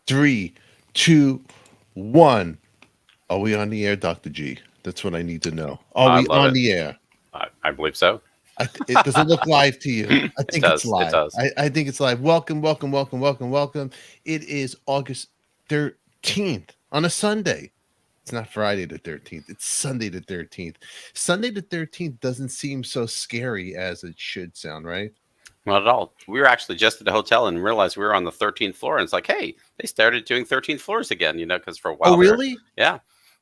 3, 2, 1. Are we on the air, Dr. G? That's what I need to know. Are I we love on it. the air? I believe so. It does it look live to you? I It think it's does. It live. does. I think it's live. Welcome, welcome, welcome, welcome, welcome. It is August 13th on a Sunday. It's not Friday the 13th. It's Sunday the 13th. Sunday the 13th doesn't seem so scary as it should sound, right? Not at all. We were actually just at a hotel and realized we were on the 13th floor. And it's like, hey, they started doing 13th floors again, because for a while Oh, really? yeah.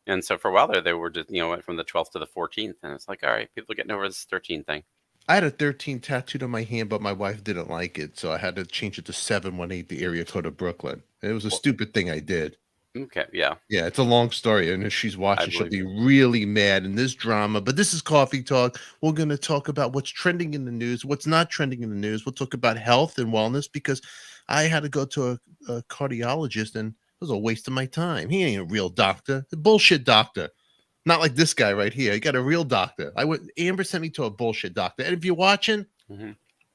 And so for a while there, they were just, went from the 12th to the 14th. And it's like, all right, people are getting over this 13 thing. I had a 13 tattooed on my hand, but my wife didn't like it. So I had to change it to 718, the area code of Brooklyn. It was a stupid thing I did. Okay, yeah. Yeah, it's a long story. And if she's watching, she'll be really mad in this drama. But this is Coffee Talk. We're going to talk about what's trending in the news, what's not trending in the news. We'll talk about health and wellness because I had to go to a cardiologist and it was a waste of my time. He ain't a real doctor. A bullshit doctor. Not like this guy right here. He got a real doctor. Amber sent me to a bullshit doctor. And if you're watching,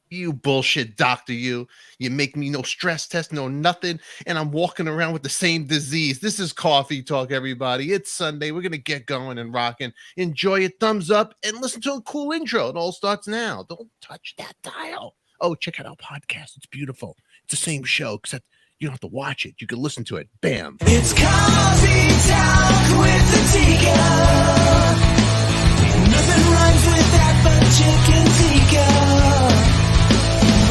you bullshit doctor, you make me no stress test, no nothing, and I'm walking around with the same disease. This is Coffee Talk, everybody. It's Sunday. We're gonna get going and rocking. Enjoy it. Thumbs up and listen to a cool intro. It all starts now. Don't touch that dial. Oh, check out our podcast. It's beautiful. It's the same show, except you don't have to watch it. You can listen to it. Bam. It's Coffee Talk with the Tika. Nothing rhymes with that but chicken tikka.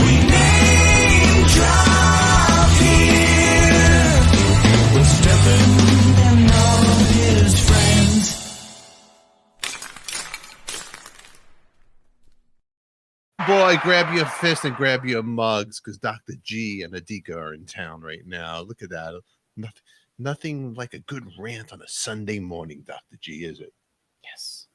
We name drop here with Stephen and all his friends. Boy, grab your fist and grab your mugs because Dr. G and ADIKA are in town right now. Look at that. Nothing like a good rant on a Sunday morning, Dr. G, is it? Yes.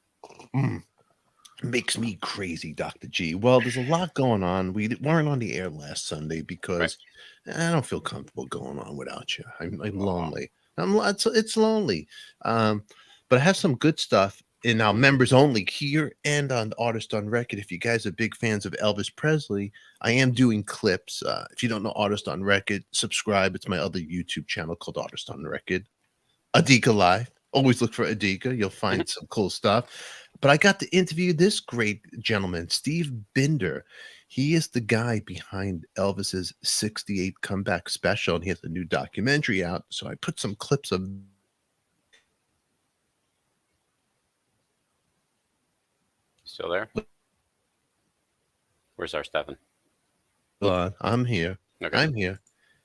Makes me crazy, Dr. G. Well, there's a lot going on. We weren't on the air last Sunday because I don't feel comfortable going on without you. I'm lonely. It's lonely. But I have some good stuff in our members only here and on Artist on Record. If you guys are big fans of Elvis Presley, I am doing clips. If you don't know Artist on Record, subscribe. It's my other YouTube channel called Artist on Record. ADIKA Live. Always look for ADIKA. You'll find some cool stuff. But I got to interview this great gentleman, Steve Binder. He is the guy behind Elvis's 68 comeback special, and he has a new documentary out. So I put some clips of. Still there? Where's our Stefan? I'm here. Okay.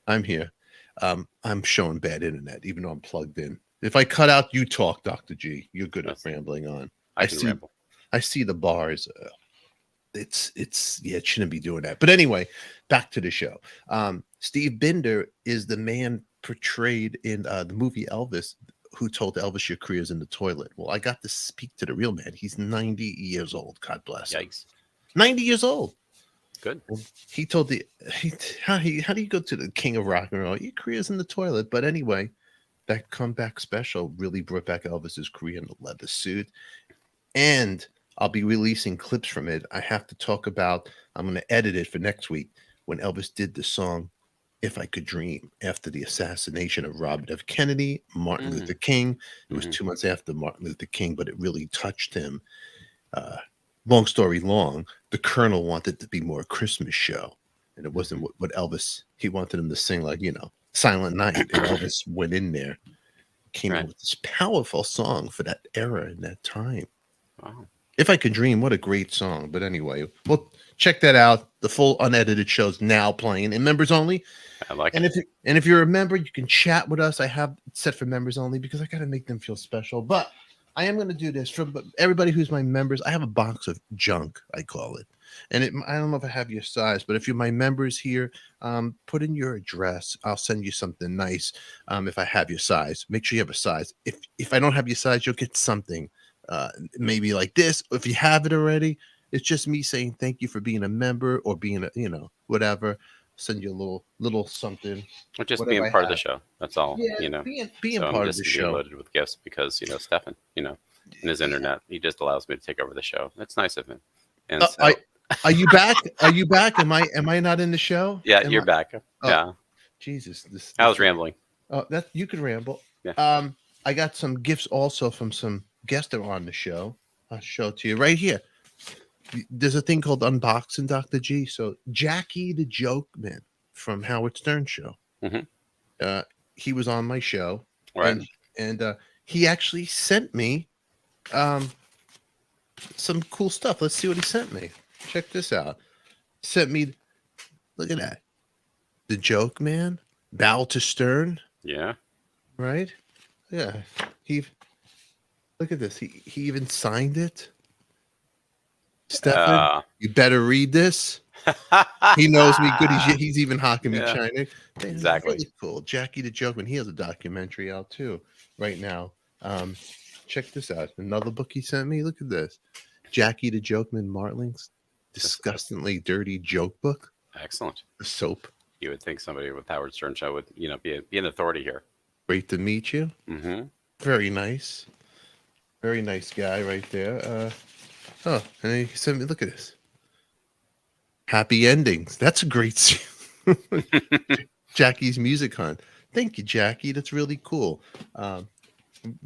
I'm here. I'm showing bad internet, even though I'm plugged in. If I cut out, you talk, Dr. G. You're good at rambling on. I see the bars. It shouldn't be doing that. But anyway, back to the show. Steve Binder is the man portrayed in the movie Elvis, who told Elvis your career's in the toilet. Well, I got to speak to the real man. He's 90 years old. God bless him. Yikes. 90 years old. Good. He told how do you go to the king of rock and roll? Your career's in the toilet. But anyway, that comeback special really brought back Elvis's career in the leather suit. And I'll be releasing clips from it. I have to talk about, I'm going to edit it for next week, when Elvis did the song If I Could Dream after the assassination of Robert F. Kennedy, Martin Luther King. It was 2 months after Martin Luther King, but it really touched him. Long story long, the Colonel wanted to be more a Christmas show. And it wasn't what Elvis, he wanted him to sing like, Silent Night. And Elvis went in there, came in with this powerful song for that era and that time. Wow. If I Could Dream, what a great song. But anyway, well, check that out. The full unedited show's now playing in members only. I like it. And if you're a member, you can chat with us. I have it set for members only because I got to make them feel special. But I am going to do this for everybody who's my members. I have a box of junk, I call it. And I don't know if I have your size, but if you're my members here, put in your address. I'll send you something nice. If I have your size, make sure you have a size. If I don't have your size, you'll get something. Maybe like this. If you have it already, it's just me saying thank you for being a member or being whatever. Send you a little something. Or just being part of the show. That's all. Being so part of the show. Loaded with gifts because Stefan, and his internet, he just allows me to take over the show. That's nice of him. And are you back? Are you back? Am I not in the show? Yeah, you're back. Yeah. Jesus, I was rambling. That you could ramble. Yeah. I got some gifts also from some guests that were on the show. I'll show it to you right here. There's a thing called unboxing, Dr. G. So Jackie the Joke Man from Howard Stern show. Mhm. He was on my show, Right. and he actually sent me some cool stuff. Let's see what he sent me. Check this out. Sent me. Look at that. The Joke Man. Bow to Stern. Yeah. Right? Yeah. Look at this. He even signed it. Stefan, you better read this. He knows me good. He's even hawking me Yeah. China. Exactly. Really cool. Jackie the Jokeman. He has a documentary out too right now. Check this out. Another book he sent me. Look at this. Jackie the Jokeman Martling's disgustingly dirty joke book. Excellent. The soap. You would think somebody with Howard Stern show would, be an authority here. Great to meet you. Mm-hmm. Very nice. Very nice guy right there. And he sent me, look at this. Happy endings. That's a great scene. Jackie's Music Hunt. Thank you, Jackie. That's really cool.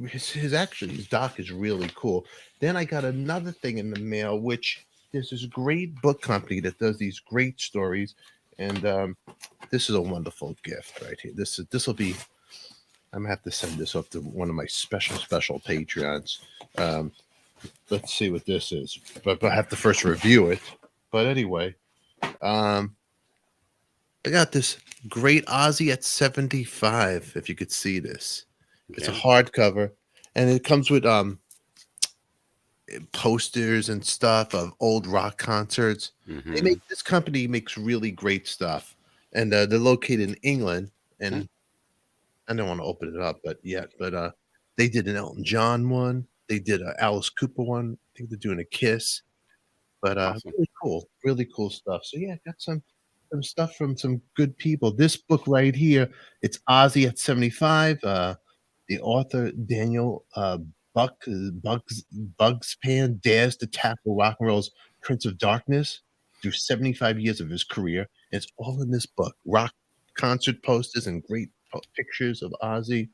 His doc is really cool. Then I got another thing in the mail, which there's this great book company that does these great stories. And this is a wonderful gift right here. This will be, I'm gonna have to send this up to one of my special Patreons. Let's see what this is, but I have to first review it. But anyway, I got this great Ozzy at 75. If you could see this, it's a hardcover, and it comes with posters and stuff of old rock concerts. Mm-hmm. This company makes really great stuff, and they're located in England. And I don't want to open it up, but they did an Elton John one. They did a Alice Cooper one. I think they're doing a Kiss. But Awesome. really cool stuff. So yeah, got some stuff from some good people. This book right here, it's Ozzy at 75. The author Daniel Bugspan dares to tackle rock and roll's Prince of Darkness through 75 years of his career. It's all in this book. Rock concert posters and great pictures of Ozzy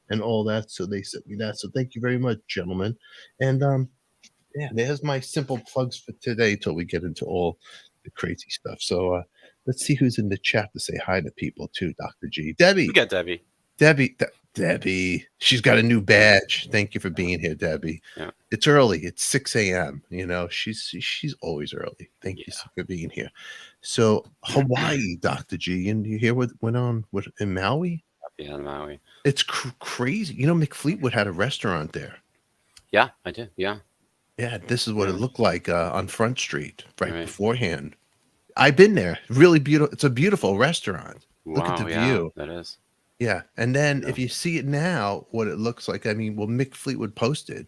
and all that. So they sent me that. So thank you very much, gentlemen. And yeah, there's my simple plugs for today till we get into all the crazy stuff. So let's see who's in the chat to say hi to people too, Dr. G. Debbie. We got Debbie. Debbie. She's got a new badge. Thank you for being here, Debbie. Yeah. It's early. It's 6 a.m. She's always early. Thank you for being here. So Hawaii, Dr. G, and you hear what went on in Maui? Yeah, in Maui. It's crazy. Mick Fleetwood had a restaurant there. Yeah, I did. Yeah. Yeah, this is what it looked like on Front Street right beforehand. I've been there. Really beautiful. It's a beautiful restaurant. Wow, Look at the view. That is. Yeah, and then if you see it now, what it looks like. Mick Fleetwood posted.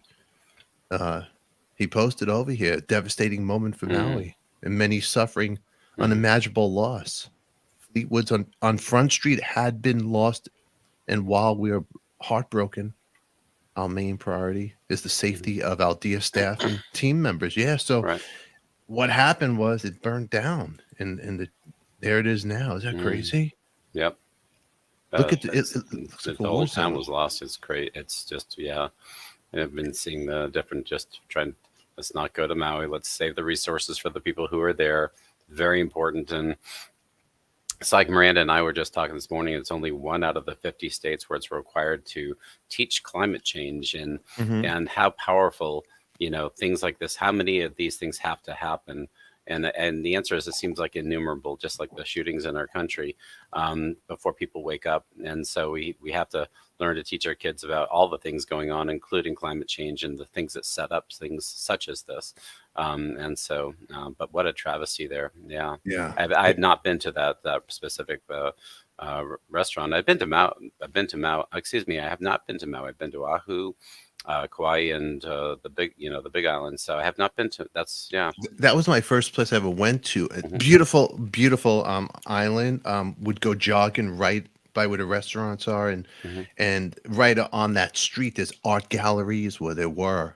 He posted over here, devastating moment for Maui, and many suffering unimaginable loss. Fleetwood's on Front Street had been lost, and while we are heartbroken, our main priority is the safety of our dear staff and team members. Yeah, so what happened was it burned down, and there it is now. Is that crazy? Yep. Look at it. Looks like the whole town was lost. It's great. It's just I've been seeing the different. Just trying. Let's not go to Maui. Let's save the resources for the people who are there. Very important. And it's like Miranda and I were just talking this morning. It's only 1 out of the 50 states where it's required to teach climate change and how powerful, things like this. How many of these things have to happen? And the answer is it seems like innumerable, just like the shootings in our country, before people wake up. And so we have to learn to teach our kids about all the things going on, including climate change and the things that set up things such as this. But what a travesty there. Yeah. Yeah. I have not been to that specific restaurant. I've been to Maui. I have not been to Maui. I've been to Oahu, Kauai, and the big island. So I have not been to. That was my first place I ever went to. A beautiful island. Would go jogging right by where the restaurants are, and right on that street there's art galleries where there were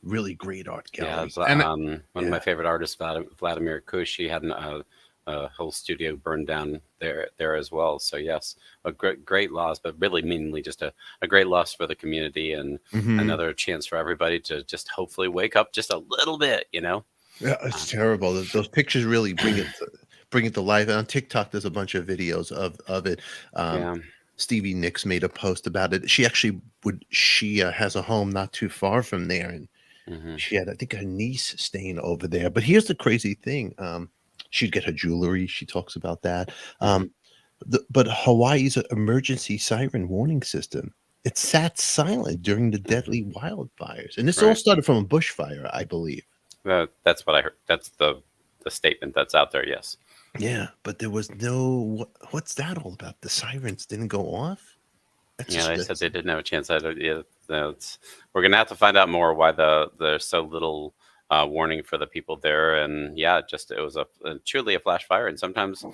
really great art galleries. Yeah, one of my favorite artists, Vladimir Kush, he had a whole studio burned down there as well. So yes, a great loss, but really mainly just a great loss for the community, and another chance for everybody to just hopefully wake up just a little bit, you know. Yeah, it's terrible. Those pictures really bring it to life. And on TikTok, there's a bunch of videos of it. Yeah. Stevie Nicks made a post about it. She actually has a home not too far from there, and she had, I think, her niece staying over there. But here's the crazy thing: she'd get her jewelry. She talks about that. But Hawaii's emergency siren warning system, it sat silent during the deadly wildfires, and this all started from a bushfire, I believe. That's what I heard. That's the statement that's out there. Yes. Yeah, but there was no. What's that all about? The sirens didn't go off. They said they didn't have a chance. We're gonna have to find out more why there's so little warning for the people there. And yeah, it was truly a flash fire. And sometimes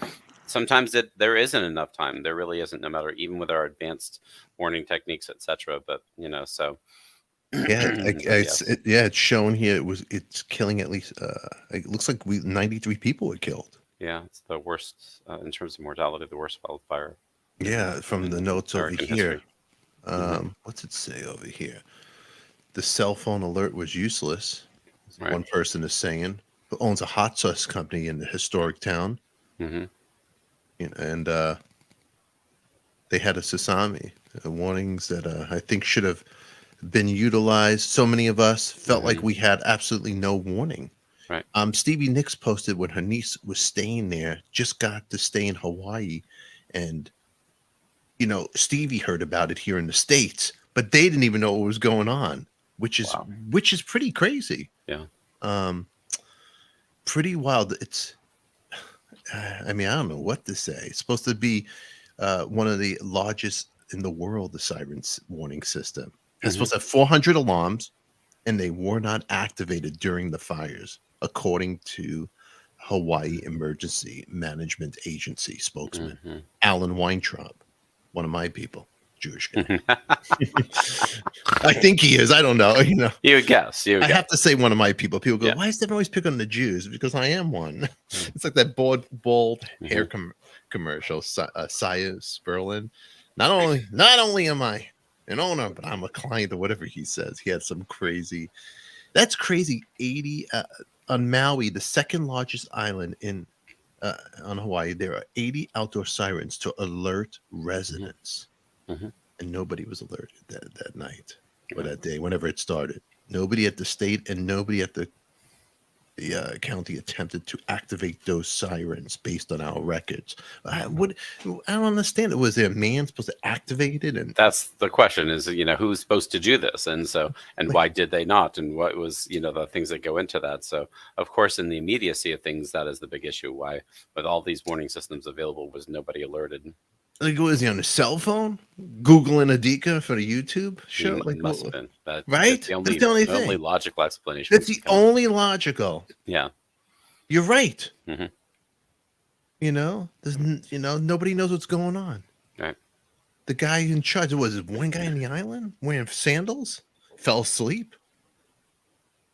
there isn't enough time. There really isn't, no matter, even with our advanced warning techniques, etc. But so. Yeah, it's shown here. It's killing at least. It looks like 93 people were killed. Yeah, it's the worst in terms of mortality, the worst wildfire. Yeah, from the notes over here. What's it say over here? The cell phone alert was useless. One person is saying, who owns a hot sauce company in the historic town. And they had a tsunami. Warnings that I think should have been utilized. So many of us felt like we had absolutely no warning. Right. Stevie Nicks posted when her niece was staying there, just got to stay in Hawaii, and Stevie heard about it here in the States, but they didn't even know what was going on, which is pretty crazy. Yeah. Pretty wild. It's I don't know what to say. It's supposed to be one of the largest in the world, the sirens warning system. It's supposed to have 400 alarms, and they were not activated during the fires, according to Hawaii Emergency Management Agency spokesman Alan Weintraub, one of my people, Jewish guy. I think he is. I don't know. You would guess. I have to say one of my people. People go, why is everyone always picking on the Jews? Because I am one. It's like that bald hair commercial, Saya Sperlin. Not only am I an owner, but I'm a client, or whatever he says. He had some crazy. That's crazy. 80 on Maui, the second largest island on Hawaii. There are 80 outdoor sirens to alert residents, and nobody was alerted that night or that day, whenever it started. Nobody at the state and nobody at the county attempted to activate those sirens based on our records. I don't understand it. Was there a man supposed to activate it? And that's the question: is who's supposed to do this, and why did they not, and what was the things that go into that. So of course, in the immediacy of things, that is the big issue. Why, with all these warning systems available, was nobody alerted? Like, was he on his cell phone, Googling ADIKA for the YouTube show? Must have been. Right? That's the only thing. The only logical explanation. That's the only logical. Yeah. You're right. Nobody knows what's going on. Right. The guy in charge, was one guy on the island wearing sandals, fell asleep.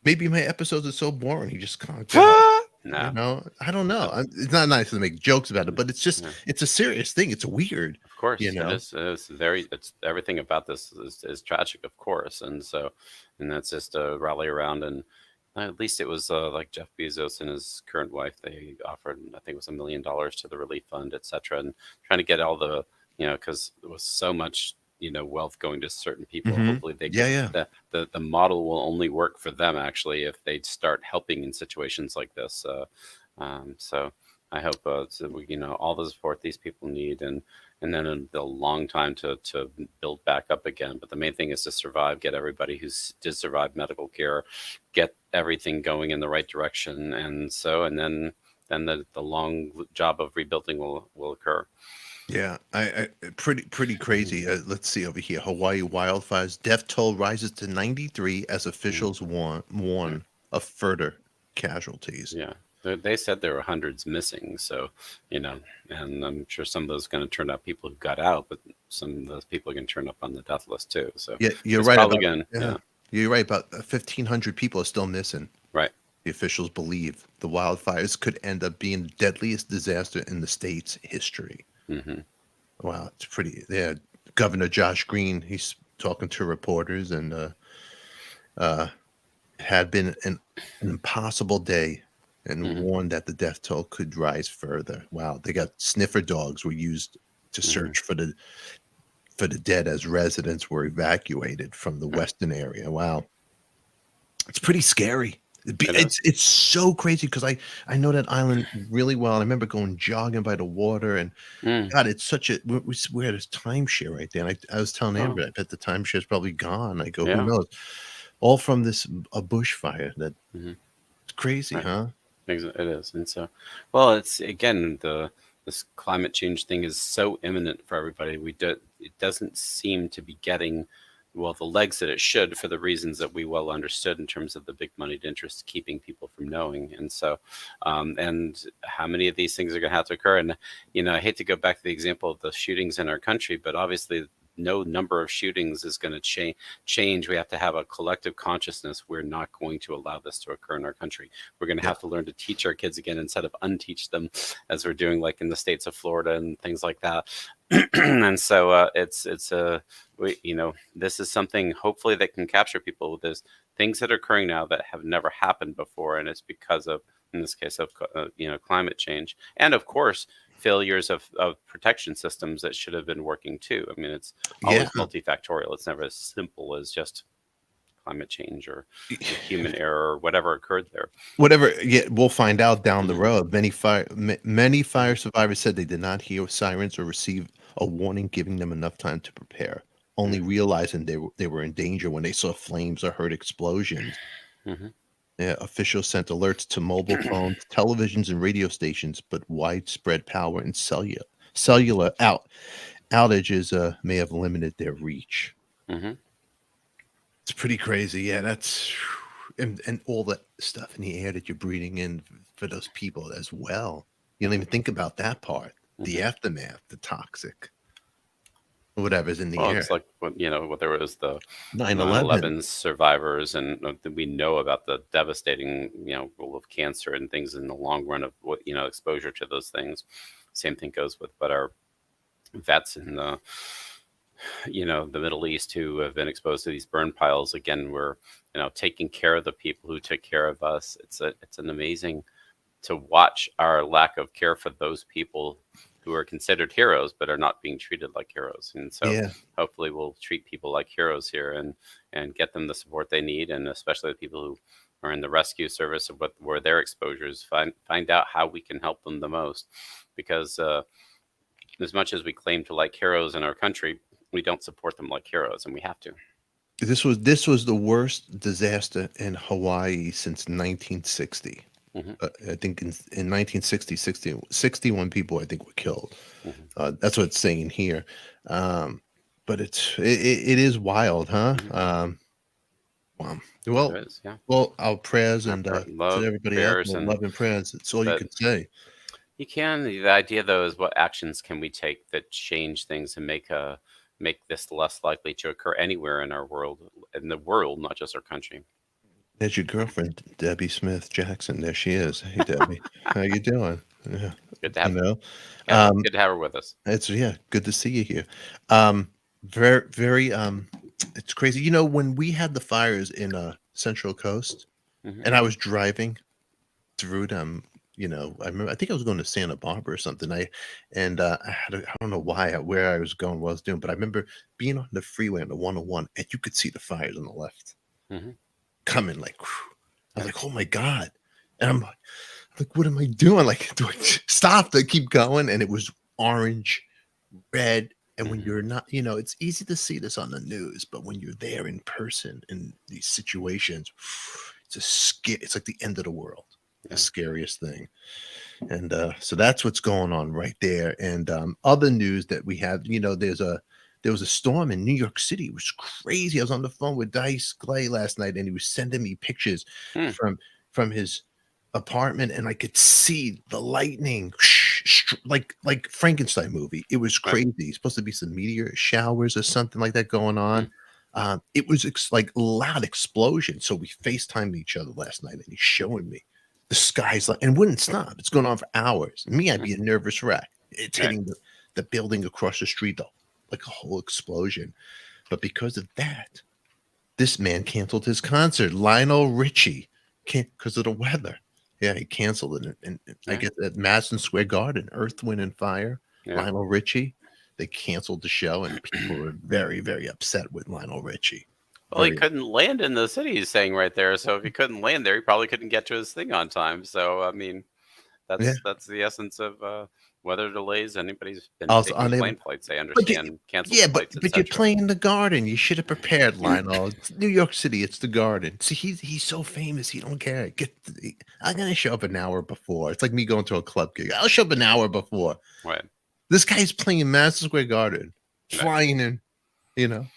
Maybe my episodes are so boring, he just can't go. No. I don't know. It's not nice to make jokes about it, but it's just it's a serious thing. It's weird. Of course, it is. It's everything about this is tragic, of course, and that's just a rally around. And at least it was like Jeff Bezos and his current wife. They offered, I think it was $1 million to the relief fund, etc., and trying to get all the because there was so much wealth going to certain people. Hopefully they the model will only work for them actually if they start helping in situations like this. So I hope all the support these people need, and then a long time to build back up again. But the main thing is to survive, get everybody who did survive medical care, get everything going in the right direction, and then the long job of rebuilding will occur. Yeah, I pretty crazy. Let's see over here. Hawaii wildfires. Death toll rises to 93 as officials warn of further casualties. Yeah, they said there were hundreds missing. So, and I'm sure some of those are going to turn up people who got out, but some of those people are going to turn up on the death list too. So yeah, you're right. You're right. About 1,500 people are still missing. Right. The officials believe the wildfires could end up being the deadliest disaster in the state's history. Hmm. Wow, it's pretty. Yeah, Governor Josh Green, he's talking to reporters, and uh, had been an impossible day, and Hmm. warned that the death toll could rise further. Wow, they got sniffer dogs were used to Hmm. search for the dead as residents were evacuated from the Right. western area. Wow, it's pretty scary. It is. It's so crazy because I know that island really well. I remember going jogging by the water, and Mm. God, it's such a we had this timeshare right there. And I was telling Oh, Amber, I bet the timeshare's probably gone. I go, who yeah. knows? All from this a bushfire. That's Hmm. crazy, Right. huh? It is. And so, well, it's again, this climate change thing is so imminent for everybody. It doesn't seem to be getting, well, the legs that it should, for the reasons that we well understood in terms of the big moneyed interest keeping people from knowing. And so, and how many of these things are going to have to occur? And I hate to go back to the example of the shootings in our country, but obviously no number of shootings is going to change. We have to have a collective consciousness. We're not going to allow this to occur in our country. We're going to Yeah. have to learn to teach our kids again instead of unteach them, as we're doing like in the states of Florida and things like that. And so it's this is something hopefully that can capture people with this things that are occurring now that have never happened before, and it's because of, in this case, of climate change, and of course failures of protection systems that should have been working too. I mean, it's Yeah. always multifactorial. It's never as simple as just climate change or human error or whatever occurred there. Whatever. Yeah, we'll find out down the Mhm. road. Many fire survivors said they did not hear sirens or receive a warning giving them enough time to prepare, only Mhm. realizing they were in danger when they saw flames or heard explosions. Mhm. Yeah, officials sent alerts to mobile phones, televisions, and radio stations, but widespread power and cellular outages may have limited their reach. Mhm. It's pretty crazy. Yeah, that's and all that stuff in the air that you're breathing in for those people as well. You don't even think about that part, the Mhm. aftermath, the toxic, whatever's in the Well, air. it's like what there was the 9/11. 9/11 survivors, and we know about the devastating, role of cancer and things in the long run of what exposure to those things. Same thing goes with what our vets in the Middle East who have been exposed to these burn piles. Again, we're taking care of the people who took care of us. It's an amazing to watch our lack of care for those people who are considered heroes but are not being treated like heroes. And so Yeah. hopefully we'll treat people like heroes here and get them the support they need, and especially the people who are in the rescue service of what were their exposures, find out how we can help them the most, because as much as we claim to like heroes in our country, we don't support them like heroes, and we have to. This was the worst disaster in Hawaii since 1960. Hmm. I think in 1960, 61 people I think were killed. Hmm. That's what it's saying here. But it is wild, huh? Hmm. Wow. It Well, is, yeah. our prayers, and to Love, everybody out prayers, there, and love and prayers. It's all you but can say. you can. The idea, though, is what actions can we take that change things and make this less likely to occur anywhere in the world, not just our country. There's your girlfriend, Debbie Smith Jackson. There she is. Hey, Debbie, how you doing? Yeah, Good to you have know, it's um, good to have her with us. it's good to see you here. Very, very. It's crazy. When we had the fires in Central Coast, Hmm. and I was driving through them. I remember. I think I was going to Santa Barbara or something. I don't know where I was going, what I was doing, but I remember being on the freeway on the 101, and you could see the fires on the left Hmm. coming. Like, whew. I was Yeah. like, oh my god, and I'm like, what am I doing? Like, do I stop? To keep going? And it was orange, red. And when Hmm. you're not, it's easy to see this on the news, but when you're there in person in these situations, it's like the end of the world, the Yeah. scariest thing. And so that's what's going on right there. And other news that we have, there was a storm in New York City. It was crazy. I was on the phone with Dice Clay last night, and he was sending me pictures Hmm. from his apartment, and I could see the lightning like Frankenstein movie. It was Right. crazy. It's supposed to be some meteor showers or something like that going Hmm. on. It was like a loud explosion. So we FaceTimed each other last night, and he's showing me the sky's like, and it wouldn't stop. It's going on for hours. Me, I'd be a nervous wreck. It's Right. hitting the building across the street, though, like a whole explosion. But because of that, this man canceled his concert. Lionel Richie can't because of the weather. Yeah, he canceled it. And I Yeah. guess at Madison Square Garden, Earth, Wind, and Fire, Yeah. Lionel Richie, they canceled the show, and people were very, very upset with Lionel Richie. Well, he Very- couldn't land in the city, he's saying right there. So if he couldn't land there, he probably couldn't get to his thing on time. So I mean, that's the essence of weather delays. Anybody's been Also taking unable- plane flights, they understand canceled Yeah, flights. but you're etc. playing in the Garden. You should have prepared, Lionel. It's New York City. It's the Garden. See, he's so famous. He don't care. I'm gonna show up an hour before. It's like me going to a club gig. I'll show up an hour before. Right. This guy's playing in Madison Square Garden, Right. flying in. You know,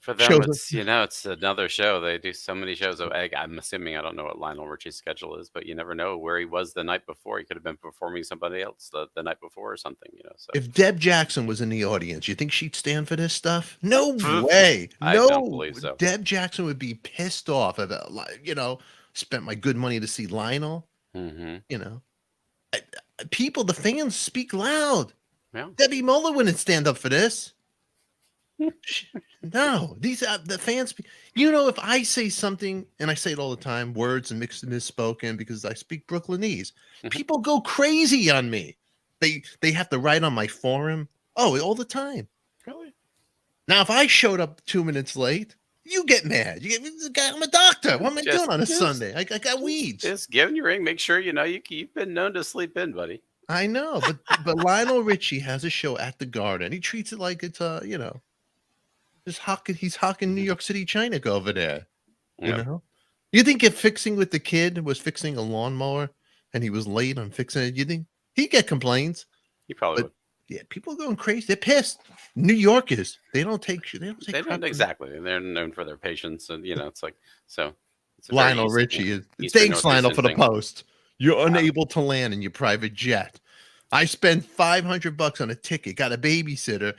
For them, shows it's it's another show. They do so many shows. I'm assuming, I don't know what Lionel Richie's schedule is, but you never know where he was the night before. He could have been performing somebody else the night before or something. So if Deb Jackson was in the audience, you think she'd stand for this stuff? No way. I No, don't believe so. Deb Jackson would be pissed off about, spent my good money to see Lionel. hmm You know, people, the fans speak loud. Yeah. Debbie Muller wouldn't stand up for this. No, these the fans. If I say something, and I say it all the time, words and misspoken because I speak Brooklynese, Mhm. people go crazy on me. They have to write on my forum. Oh, all the time. Really? Now, if I showed up 2 minutes late, you get mad. I'm a doctor. What am I doing on a Sunday? I got weeds. Just give him your ring. Make sure you've been known to sleep in, buddy. I know, but Lionel Richie has a show at the Garden. He treats it like it's he's hawking New York City China over there. You Yep. know? You think if Fixing with the Kid was fixing a lawnmower and he was late on fixing it, you think he'd get complaints? You probably But- would. Yeah, people are going crazy. They're pissed. New Yorkers, they don't take They crap don't from exactly. They're known for their patience, and it's like so. It's a very Lionel easy- Richie is. Eastern Thanks, Lionel, for the Northeastern thing. post. You're unable to land in your private jet. I spent $500 on a ticket, got a babysitter.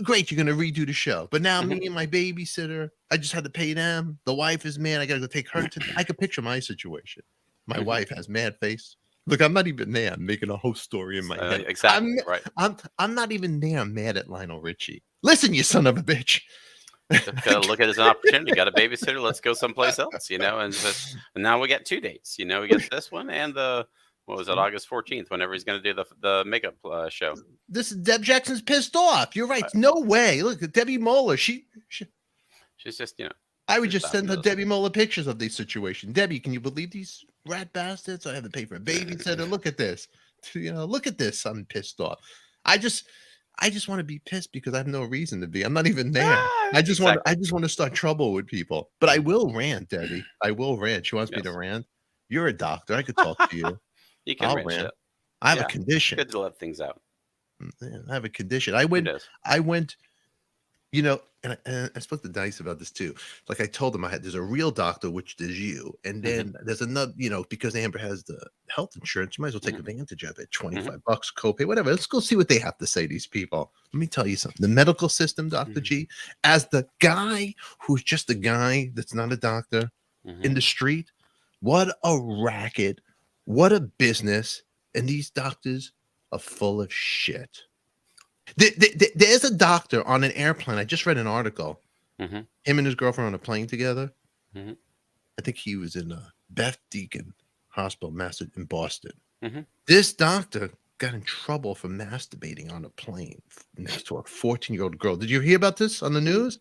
Great, you're gonna redo the show. But now me and my babysitter, I just had to pay them. The wife is mad. I gotta go take her to. I could picture my situation. My Mhm. wife has mad face. Look, I'm not even there. I'm making a whole story in my head. Exactly right. I'm not even there. I'm mad at Lionel Richie. Listen, you son of a bitch. Gotta look at it as an opportunity. Got a babysitter. Let's go someplace else. And now we get 2 dates. We get this one and what was it, August 14th? Whenever he's going to do the makeup show. This is Deb Jackson's pissed off. You're right. No way. Look at Debbie Moeller. She's Just I would She's just send her fabulous. Debbie Moeller pictures of these situations. Debbie, can you believe these rat bastards? I have to pay for a babysitter. Look at this. Look at this. I'm pissed off. I just want to be pissed because I have no reason to be. I'm not even there. I just want to start trouble with people. But I will rant, Debbie. I will rant. She wants me to Yes. rant. You're a doctor. I could talk to you. you can I'll rent rant. it. I have a Yeah. condition. Good to let things out. Yeah, I have a condition. I Who went, does? and I spoke to Dice about this too. Like I told him there's a real doctor, which is you. And then there's another, because Amber has the health insurance, you might as well take advantage of it. $25 copay, whatever. Let's go see what they have to say, these people. Let me tell you something. The medical system, Dr. G, as the guy who's just a guy that's not a doctor in the street, what a racket, what a business. And these doctors are full of shit. There's a doctor on an airplane. I just read an article. Mhm. Him and his girlfriend on a plane together. Mhm. I think he was in Beth Deacon Hospital, in Boston. Mhm. This doctor got in trouble for masturbating on a plane next to a 14-year-old girl. Did you hear about this on the news?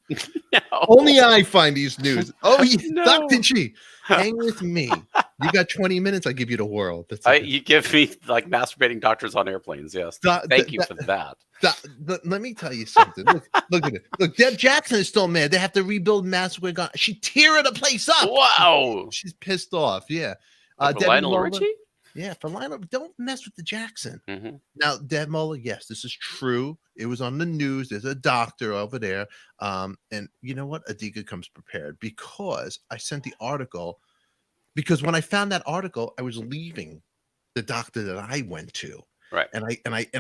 No. Only I find these news. Oh, No. Dr. G, hang with me. You got 20 minutes. I give you the world. That's it. You give me like masturbating doctors on airplanes. Yes. Thank you for that. Let me tell you something. Look at it. Look, Deb Jackson is still mad. They have to rebuild Massachusetts. She tearing the place up. Wow. She's pissed off. Yeah. For Debbie Lionel Muller- Richie? Yeah, for Lionel. Don't mess with the Jackson. Mhm. Now, Deb Muller, yes, this is true. It was on the news. There's a doctor over there. And you know what? ADIKA comes prepared because I sent the article. Because when I found that article, I was leaving the doctor that I went to. Right. And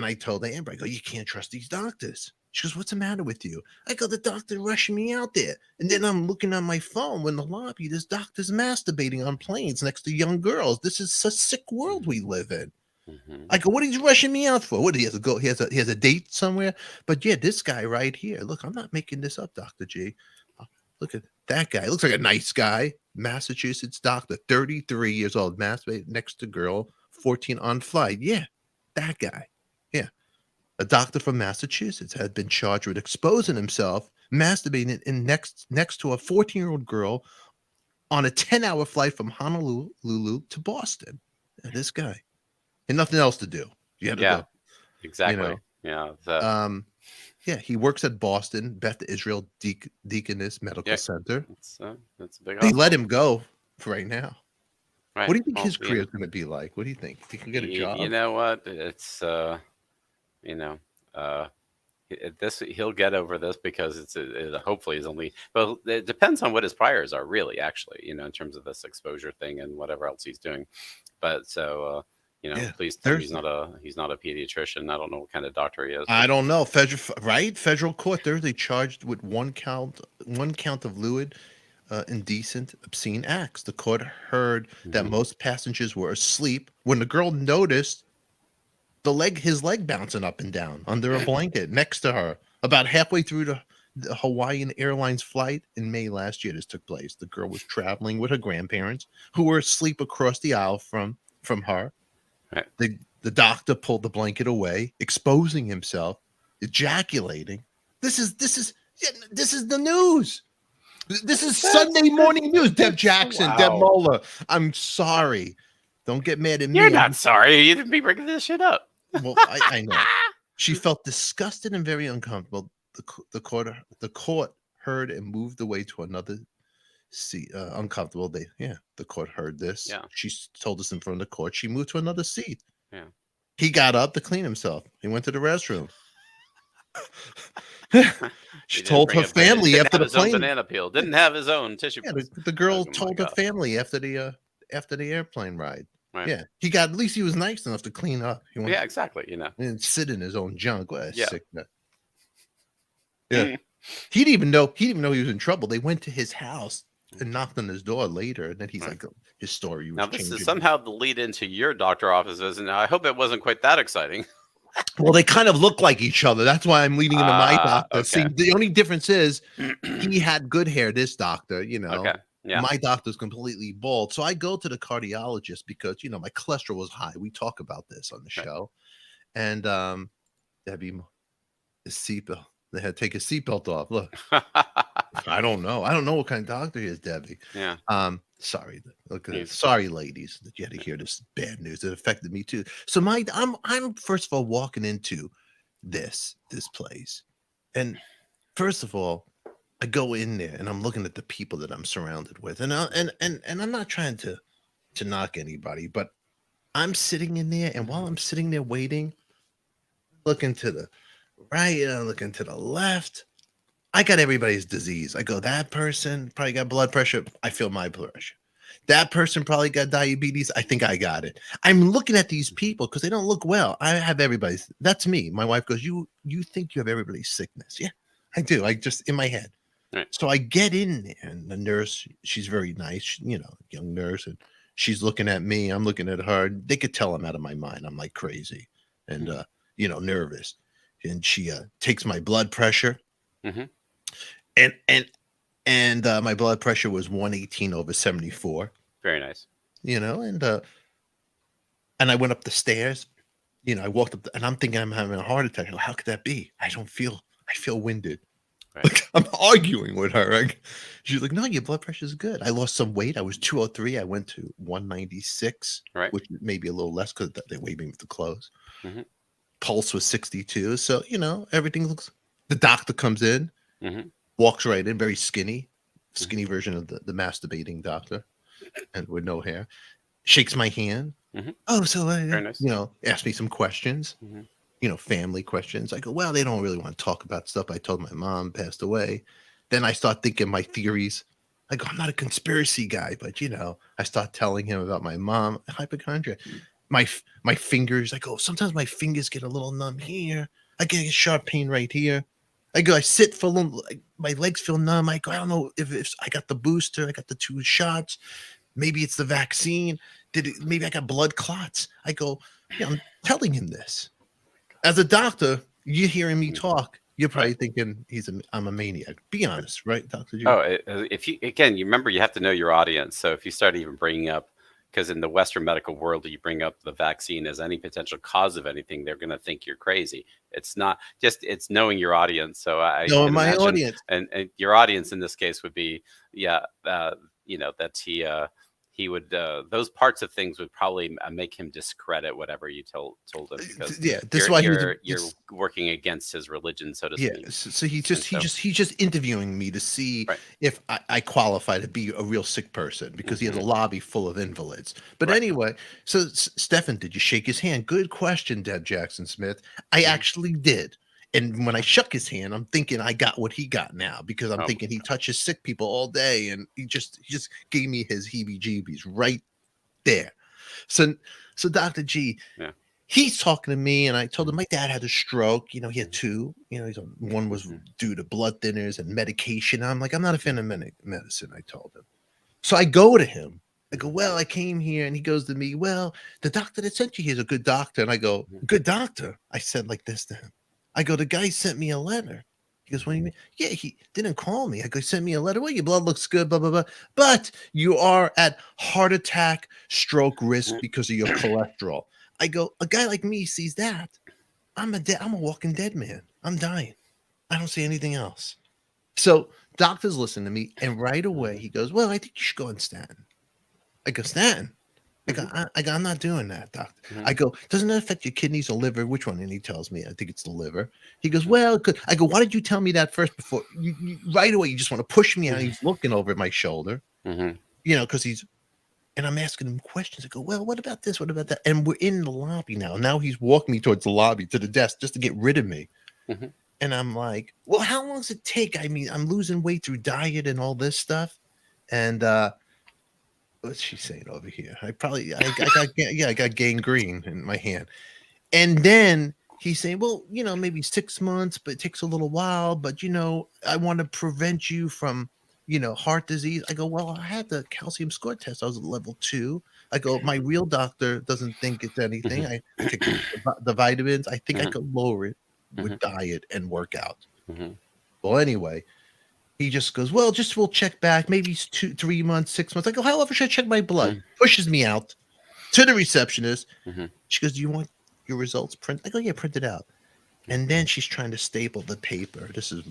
I told Amber, I go, you can't trust these doctors. She goes, what's the matter with you? I go, the doctor rushing me out there. And then I'm looking on my phone in the lobby. This doctor's masturbating on planes next to young girls. This is such a sick world we live in. I go, what are you rushing me out for? What, he has to go? He has a date somewhere? But yeah, this guy right here. Look, I'm not making this up, Dr. G. Look at that guy. Looks like a nice guy. Massachusetts doctor, 33 years old, masturbating next to girl, 14 on flight. Yeah, that guy. Yeah. A doctor from Massachusetts had been charged with exposing himself, masturbating in next to a 14-year-old girl on a 10-hour flight from Honolulu to Boston. Yeah, this guy. And nothing else to do. You had to go. Exactly. Yeah, he works at Boston Beth Israel Deaconess Medical Center. That's a big. They let him go for right now. Right. What do you think his career is going to be like? What do you think? He can get a job. You know what? It's he'll get over this because it hopefully is only. Well, it depends on what his priors are, really. Actually, in terms of this exposure thing and whatever else he's doing. But so. Please tell me he's not a pediatrician. I don't know what kind of doctor he is. I don't know. Federal court Thursday charged with one count of lewd, indecent, obscene acts. The court heard that most passengers were asleep when the girl noticed his leg bouncing up and down under a blanket next to her. About halfway through the Hawaiian Airlines flight in May last year, this took place. The girl was traveling with her grandparents, who were asleep across the aisle from her. Right. The doctor pulled the blanket away, exposing himself, ejaculating. This is the news. This is Sunday morning news. Deb Jackson, Wow. Deb Moeller. I'm sorry. Don't get mad at me. You're not sorry. You didn't be bringing this shit up. Well, I know. She felt disgusted and very uncomfortable. The court heard and moved away to another seat. Uncomfortable. The court heard this. Yeah. She told us in front of the court. She moved to another seat. Yeah. He got up to clean himself. He went to the restroom. She told her family after the plane. Banana peel. Didn't have his own tissue. Yeah, the girl told her family after the airplane ride. Right. Yeah, at least he was nice enough to clean up. Exactly. And sit in his own junk. What a sick nut. Yeah. Mm. He didn't even know he was in trouble. They went to his house and knocked on his door later, and then he's like, his story. Now this is somehow the lead into your doctor offices, and I hope it wasn't quite that exciting. Well, they kind of look like each other. That's why I'm leading into my doctor. Okay. See, the only difference is he had good hair. This doctor, Okay. Yeah. My doctor's completely bald. So I go to the cardiologist because my cholesterol was high. We talk about this on the show, and Debbie, the seatbelt. They had to take his seatbelt off. Look, I don't know what kind of doctor he is, Debbie. Yeah. Sorry. Look, sorry, ladies, that you had to hear this bad news. It affected me too. So I'm first of all walking into this place, and first of all, I go in there and I'm looking at the people that I'm surrounded with, and I'm not trying to knock anybody, but I'm sitting in there, and while I'm sitting there waiting, looking to the right, looking to the left, I got everybody's disease. I go, that person probably got blood pressure. I feel my blood pressure. That person probably got diabetes. I think I got it. I'm looking at these people because they don't look well. I have everybody's. That's me. My wife goes, you think you have everybody's sickness? Yeah, I do. I just in my head. Right. So I get in there, and the nurse, she's very nice, young nurse, and she's looking at me. I'm looking at her. They could tell I'm out of my mind. I'm like crazy and nervous. And she takes my blood pressure, and my blood pressure was 118/74. Very nice. And I went up the stairs. I walked up, and I'm thinking I'm having a heart attack. How could that be? I feel winded. Right. Like, I'm arguing with her. She's like, "No, your blood pressure is good." I lost some weight. I was 203. I went to 196, right, which may be a little less because they weighed me with the clothes. Mm-hmm. Pulse was 62. So, everything looks. The doctor comes in, walks right in, very skinny version of the masturbating doctor, and with no hair. Shakes my hand. Oh, so very nice. Asked me some questions. Family questions. I go, well, they don't really want to talk about stuff. I told my mom passed away. Then I start thinking my theories. I go, I'm not a conspiracy guy, but I start telling him about my mom, hypochondria. My fingers, I go, sometimes my fingers get a little numb here. I get a sharp pain right here. I go, I sit for a little, like, my legs feel numb. I go, I don't know if I got the booster, I got the 2 shots. Maybe it's the vaccine. Maybe I got blood clots. I go, yeah, I'm telling him this. As a doctor, you hearing me talk, you're probably Right. thinking I'm a maniac. Be honest, right, Dr. G? Oh, if you again, you remember you have to know your audience. So if you start even bringing up, because in the Western medical world, you bring up the vaccine as any potential cause of anything, they're going to think you're crazy. It's not just, it's knowing your audience. So I No, can my imagine, audience. and your audience in this case would be, yeah, that he would those parts of things would probably make him discredit whatever you told him, because Yeah, that's why he was. you're working against his religion, so to Yeah, speak. so And he's just interviewing me to see right, if I qualify to be a real sick person because he has a Mhm. lobby full of invalids. But Right. anyway, so Stefan, did you shake his hand? Good question, Deb Jackson Smith. I Mhm. actually did. And when I shook his hand, I'm thinking I got what he got now because I'm Oh, thinking he touches sick people all day, and he just gave me his heebie-jeebies right there. So Dr. G, yeah. he's talking to me, and I told him Mhm. my dad had a stroke. He had Mhm. 2. One was Mhm. due to blood thinners and medication. I'm like, I'm not a fan of medicine. I told him. So I go to him. I go, Mhm. well, I came here, and he goes to me, well, the doctor that sent you here is a good doctor. And I go, Mhm. good doctor. I said like this to him. I go, the guy sent me a letter. He goes, what do you mean? Yeah, he didn't call me. I go, he sent me a letter. Well, your blood looks good, blah, blah, blah. But you are at heart attack, stroke risk because of your cholesterol. I go, a guy like me sees that. I'm a walking dead man. I'm dying. I don't see anything else. So doctors listen to me, and right away Mhm. he goes, well, I think you should go on statin. I go, statin. Mhm. I'm not doing that, doctor. I Mhm. go, doesn't that affect your kidneys or liver? Which one? And he tells me, I think it's the liver. He goes, Mhm. well, good. I go, why did you tell me that first before? Right away, you just want to push me out. Mhm. He's looking over my shoulder, Mhm. because and I'm asking him questions. I go, well, what about this? What about that? And we're in the lobby now. Now he's walking me towards the lobby to the desk just to get rid of me. Mhm. And I'm like, well, how long does it take? I mean, I'm losing weight through diet and all this stuff. And what's she saying over here? I got gangrene in my hand. And then he's saying, well, maybe 6 months, but it takes a little while. But I want to prevent you from, heart disease. I go, well, I had the calcium score test. I was at level 2. I go, my real doctor doesn't think it's anything. Mhm. I take the vitamins. I think I Mhm. could lower it with Mhm. diet and workout. Mhm. Well, anyway, he just goes, well, we'll check back. Maybe it's 2, 3 months, 6 months. I go, how often should I check my blood? Mhm. Pushes me out to the receptionist. Mhm. She goes, do you want your results printed? I go, yeah, print it out. And then she's trying to staple the paper. This is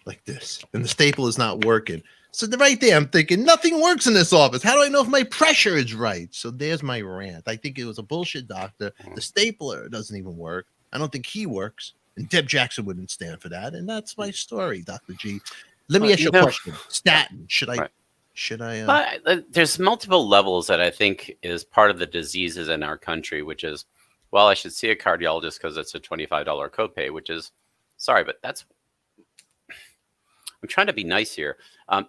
like this. And the staple is not working. So right there, I'm thinking, nothing works in this office. How do I know if my pressure is right? So there's my rant. I think it was a bullshit doctor. The stapler doesn't even work. I don't think he works. And Deb Jackson wouldn't stand for that. And that's my story, Dr. G. Let me Well, ask you a question. yeah, Statin. right. Should I There's multiple levels that I think is part of the diseases in our country, which is, well, I should see a cardiologist because it's a $25 copay, which is, sorry, but that's, I'm trying to be nice here.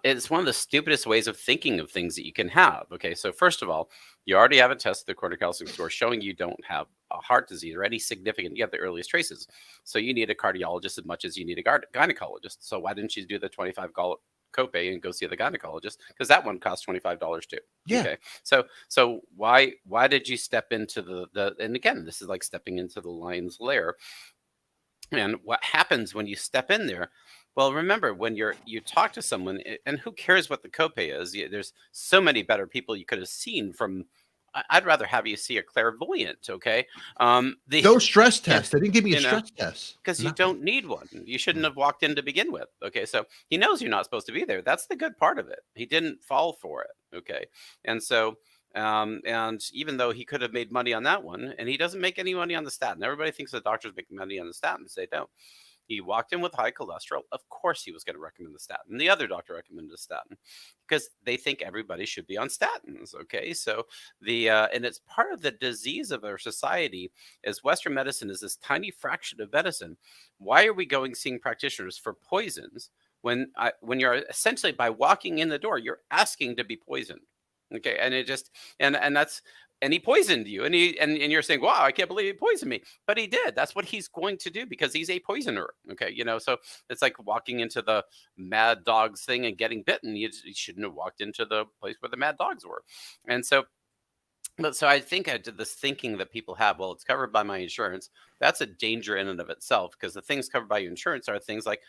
It's one of the stupidest ways of thinking of things that you can have. Okay, so first of all, you already have a test, the cortical calcium score, showing you don't have a heart disease or any significant, you have the earliest traces. So you need a cardiologist as much as you need a gynecologist. So why didn't you do the $25 copay and go see the gynecologist? Because that one costs $25 too. Yeah. Okay, so why did you step into the and again, this is like stepping into the lion's lair. And what happens when you step in there? Well, remember when you talk to someone, and who cares what the copay is? There's so many better people you could have seen from. I'd rather have you see a clairvoyant, okay? The no stress yeah, test? They didn't give me a you know, stress test. because you Nothing. don't need one. You shouldn't have walked in to begin with. Okay, so he knows you're not supposed to be there. That's the good part of it. He didn't fall for it. Okay, and so and even though he could have made money on that one, and he doesn't make any money on the statin. Everybody thinks the doctors make money on the statins. They don't. He walked in with high cholesterol. Of course, he was going to recommend the statin. The other doctor recommended the statin because they think everybody should be on statins. Okay, so and it's part of the disease of our society. As Western medicine is this tiny fraction of medicine. Why are we going seeing practitioners for poisons when you're essentially by walking in the door, you're asking to be poisoned? Okay, and it just and that's and he poisoned you, and you're saying, wow, I can't believe he poisoned me, but he did. That's what he's going to do because he's a poisoner. Okay, so it's like walking into the mad dogs thing and getting bitten. You shouldn't have walked into the place where the mad dogs were. And so I think I did this thinking that people have, well, it's covered by my insurance. That's a danger in and of itself, because the things covered by your insurance are things like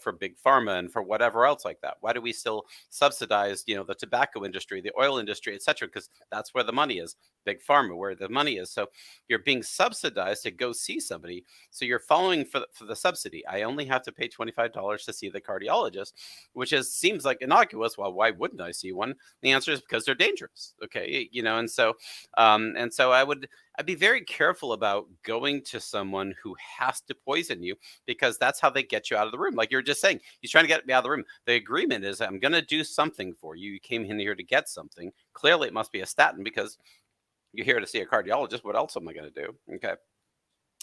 for big pharma and for whatever else like that. Why do we still subsidize, the tobacco industry, the oil industry, et cetera? Because that's where the money is, big pharma, where the money is. So you're being subsidized to go see somebody. So you're following for the subsidy. I only have to pay $25 to see the cardiologist, which seems like innocuous. Well, why wouldn't I see one? The answer is because they're dangerous. Okay. And so I'd be very careful about going to someone who has to poison you, because that's how they get you out of the room. Like you're just saying, he's trying to get me out of the room. The agreement is, I'm going to do something for you. You came in here to get something. Clearly, it must be a statin because you're here to see a cardiologist. What else am I going to do? Okay.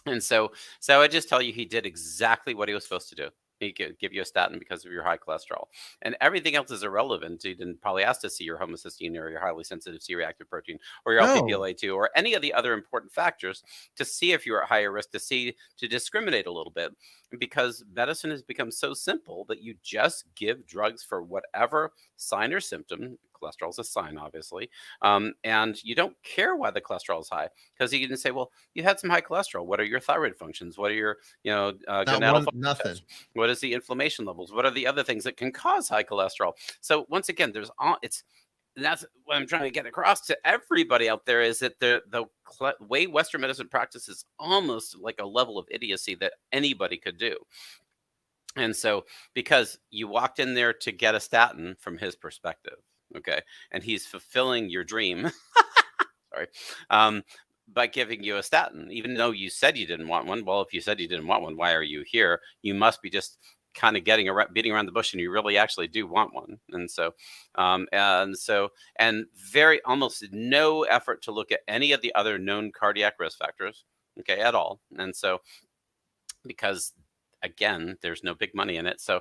And so I just tell you, he did exactly what he was supposed to do. He could give you a statin because of your high cholesterol, and everything else is irrelevant. He didn't probably ask to see your homocysteine or your highly sensitive C-reactive protein or your No. LPPLA2 or any of the other important factors to see if you're at higher risk, to discriminate a little bit, because medicine has become so simple that you just give drugs for whatever sign or symptom. Cholesterol is a sign, obviously, and you don't care why the cholesterol is high, because you can say, well, you had some high cholesterol. What are your thyroid functions? What are your gonadal functions? Nothing. What is the inflammation levels? What are the other things that can cause high cholesterol? So once again, that's what I'm trying to get across to everybody out there, is that the way Western medicine practices almost like a level of idiocy that anybody could do. And so, because you walked in there to get a statin from his perspective, okay, and he's fulfilling your dream, sorry, by giving you a statin, even though you said you didn't want one. Well, if you said you didn't want one, why are you here? You must be just kind of beating around the bush, and you really actually do want one. And so very almost no effort to look at any of the other known cardiac risk factors, okay, at all. And so, because again, there's no big money in it. So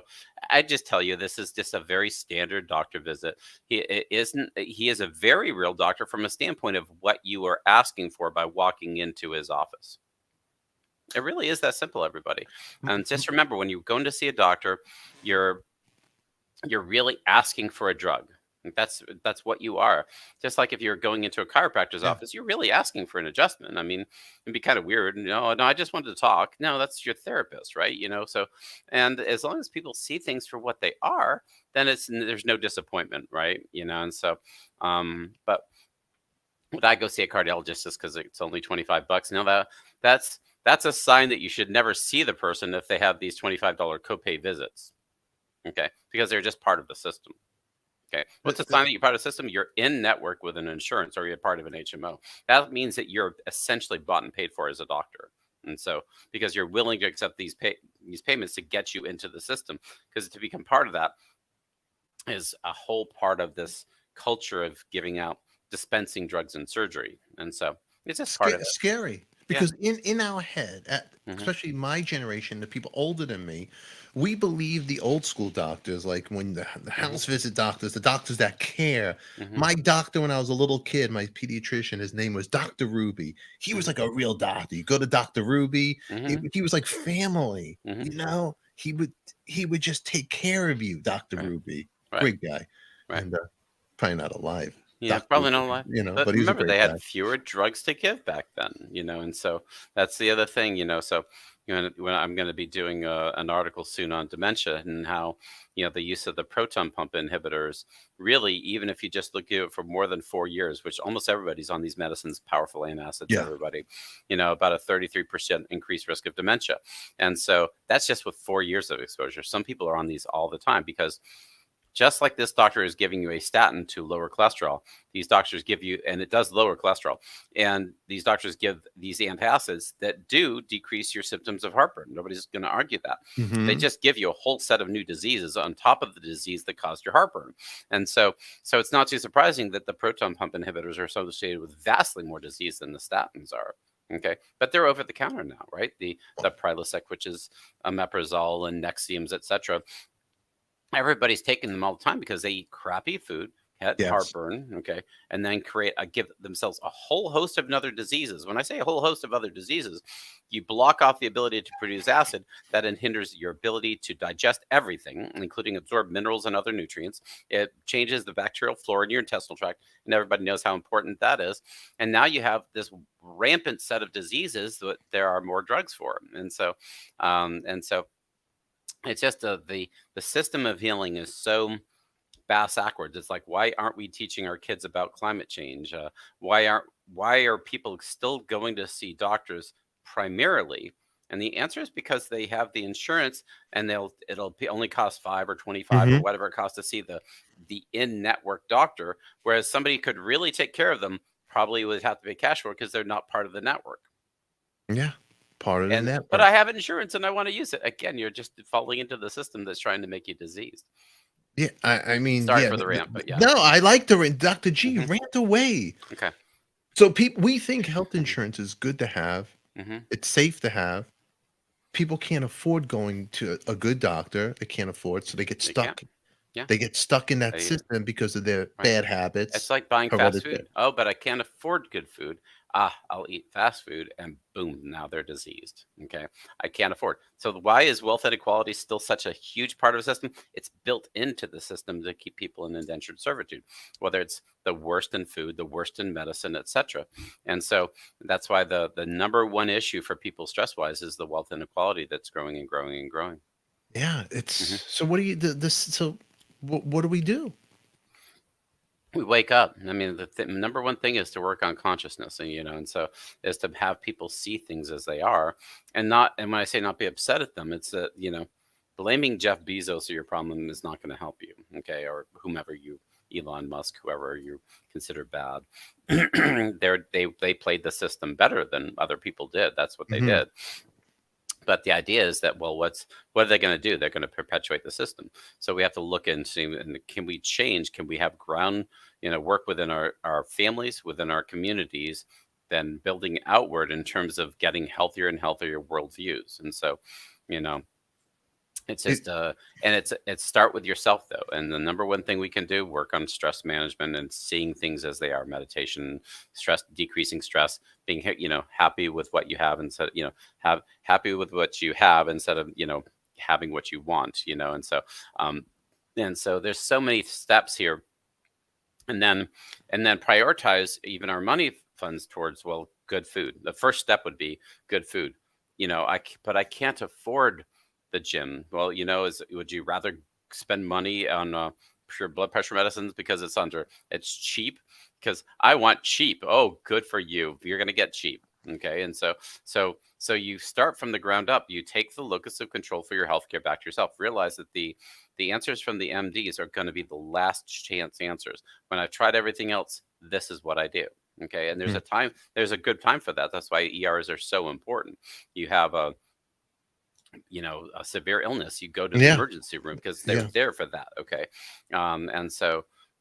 I just tell you, this is just a very standard doctor visit. He is a very real doctor from a standpoint of what you are asking for by walking into his office. It really is that simple, everybody. And just remember, when you're going to see a doctor, you're really asking for a drug. That's what you are. Just like if you're going into a chiropractor's office, you're really asking for an adjustment. I mean, it'd be kind of weird. No, I just wanted to talk. No, that's your therapist, right? So, and as long as people see things for what they are, then there's no disappointment, right? And so, but would I go see a cardiologist just because it's only $25? No, that's a sign that you should never see the person if they have these $25 copay visits. Okay, because they're just part of the system. Okay. What's the sign that you're part of the system? You're in network with an insurance, or you're part of an HMO. That means that you're essentially bought and paid for as a doctor. And so, because you're willing to accept these payments to get you into the system, because to become part of that is a whole part of this culture of dispensing drugs and surgery. And so it's just part of it. Scary. Because in our head, especially my generation, the people older than me, we believe the old school doctors, like when the house visit doctors, the doctors that care. My doctor, when I was a little kid, my pediatrician, his name was Dr. Ruby. He was like a real doctor. You go to Dr. Ruby, he was like family. He would just take care of you, Dr. Ruby. Right. Great guy. Right. And probably not alive. Yeah, probably not a lot. But remember, they had fewer drugs to give back then, and so that's the other thing, So when I'm going to be doing an article soon on dementia and how, the use of the proton pump inhibitors, really, even if you just look at it for more than 4 years, which almost everybody's on these medicines, powerful antacids, everybody, about a 33% increased risk of dementia. And so that's just with 4 years of exposure. Some people are on these all the time, because just like this doctor is giving you a statin to lower cholesterol, these doctors give you, and it does lower cholesterol, and these doctors give these antacids that do decrease your symptoms of heartburn. Nobody's going to argue that. They just give you a whole set of new diseases on top of the disease that caused your heartburn. And so it's not too surprising that the proton pump inhibitors are associated with vastly more disease than the statins are. Okay, but they're over the counter now, right? The Prilosec, which is omeprazole and Nexiums, etc. Everybody's taking them all the time because they eat crappy food, Yes. heartburn, okay, and then give themselves a whole host of other diseases. When I say a whole host of other diseases, you block off the ability to produce acid. That hinders your ability to digest everything, including absorb minerals and other nutrients. It changes the bacterial flora in your intestinal tract, and everybody knows how important that is. And now you have this rampant set of diseases that there are more drugs for. And so it's just the system of healing is so backwards. It's like, why aren't we teaching our kids about climate change? Why are people still going to see doctors primarily? And the answer is because they have the insurance, and it'll only cost $5 or $25 or whatever it costs to see the in-network doctor, whereas somebody could really take care of them probably would have to pay cash for it because they're not part of the network. Yeah, part of the network. But I have insurance and I want to use it. Again, you're just falling into the system that's trying to make you diseased. Yeah, I mean, Sorry yeah, for the rant, but yeah. No, I like the rant. Dr. G, rant away. Okay. So we think health insurance is good to have. It's safe to have. People can't afford going to a good doctor. They can't afford, so they get stuck. Yeah. They get stuck in that system because of their bad habits. It's like buying fast food. Oh, but I can't afford good food. I'll eat fast food, and boom, now they're diseased. Okay, I can't afford. So why is wealth inequality still such a huge part of the system? It's built into the system to keep people in indentured servitude, whether it's the worst in food, the worst in medicine, etc. And so that's why the number one issue for people stress-wise is the wealth inequality that's growing and growing and growing. Yeah, it's so. What do you So what do we do? We wake up. I mean, the number one thing is to work on consciousness, and so is to have people see things as they are, and when I say not be upset at them, it's that blaming Jeff Bezos for your problem is not going to help you, okay, or whomever Elon Musk, whoever you consider bad. They played the system better than other people did. That's what they did. But the idea is that, well, what are they going to do? They're going to perpetuate the system. So we have to look and see, and can we change? Can we have work within our families, within our communities, then building outward in terms of getting healthier and healthier worldviews? And so, it's just it's start with yourself though. And the number one thing we can do, work on stress management and seeing things as they are, meditation, stress, decreasing stress, being happy with what you have instead, happy with what you have instead of, having what you want, and so there's so many steps here. And then prioritize even our money funds towards, well, good food. The first step would be good food. But I can't afford the gym. Well, would you rather spend money on pure blood pressure medicines because it's cheap? Because I want cheap. Oh, good for you. You're going to get cheap. Okay. And so you start from the ground up. You take the locus of control for your healthcare back to yourself. Realize that the answers from the MDs are going to be the last chance answers. When I've tried everything else, this is what I do. Okay. And there's a good time for that. That's why ERs are so important. You have a severe illness, you go to the emergency room because they're there for that. Okay.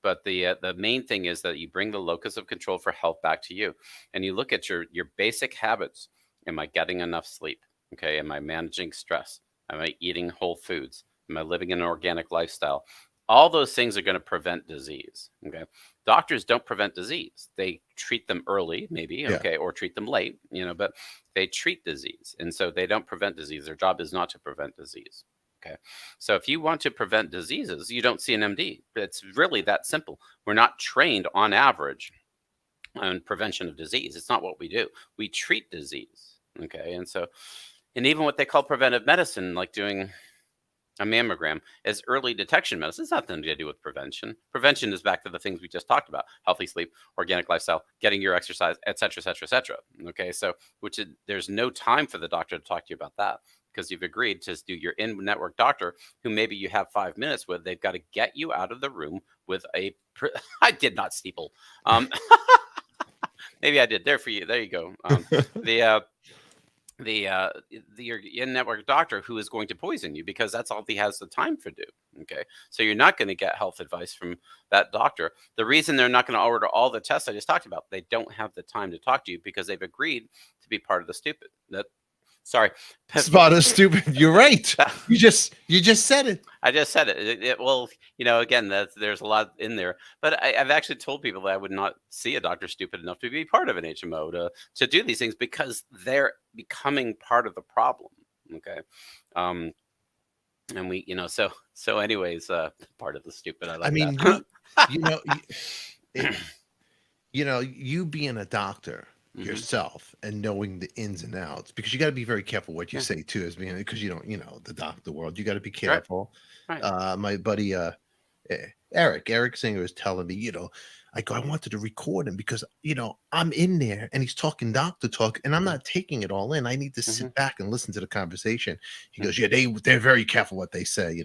But the main thing is that you bring the locus of control for health back to you, and you look at your basic habits. Am I getting enough sleep? Okay. Am I managing stress? Am I eating whole foods? Am I living an organic lifestyle? All those things are going to prevent disease. Okay. Doctors don't prevent disease. They treat them early, maybe, okay, or treat them late, but they treat disease. And so they don't prevent disease. Their job is not to prevent disease. Okay. So if you want to prevent diseases, you don't see an MD. It's really that simple. We're not trained on average on prevention of disease. It's not what we do. We treat disease. Okay. And even what they call preventive medicine, like doing a mammogram, is early detection medicine. It's nothing to do with prevention. Prevention is back to the things we just talked about: healthy sleep, organic lifestyle, getting your exercise, et cetera, et cetera, et cetera. Okay, so there's no time for the doctor to talk to you about that because you've agreed to do your in-network doctor, who maybe you have 5 minutes with. They've got to get you out of the room with I did not steeple. Maybe I did. There for you. There you go. Your in-network doctor who is going to poison you because that's all he has the time to do. Okay, so you're not going to get health advice from that doctor. The reason they're not going to order all the tests I just talked about, they don't have the time to talk to you because they've agreed to be part of the stupid. Sorry. Smart or stupid. You're right. You just said it. I just said it. Well, again, there's a lot in there. But I've actually told people that I would not see a doctor stupid enough to be part of an HMO to do these things because they're becoming part of the problem. Okay. And we, so anyways, part of the stupid. I like I mean, that. you being a doctor yourself and knowing the ins and outs, because you got to be very careful what you say too, as being, because you don't, the doctor world, you got to be careful. Right. My buddy Eric Singer was telling me, I wanted to record him because I'm in there and he's talking doctor talk and I'm not taking it all in. I need to sit back and listen to the conversation. He goes, they're very careful what they say.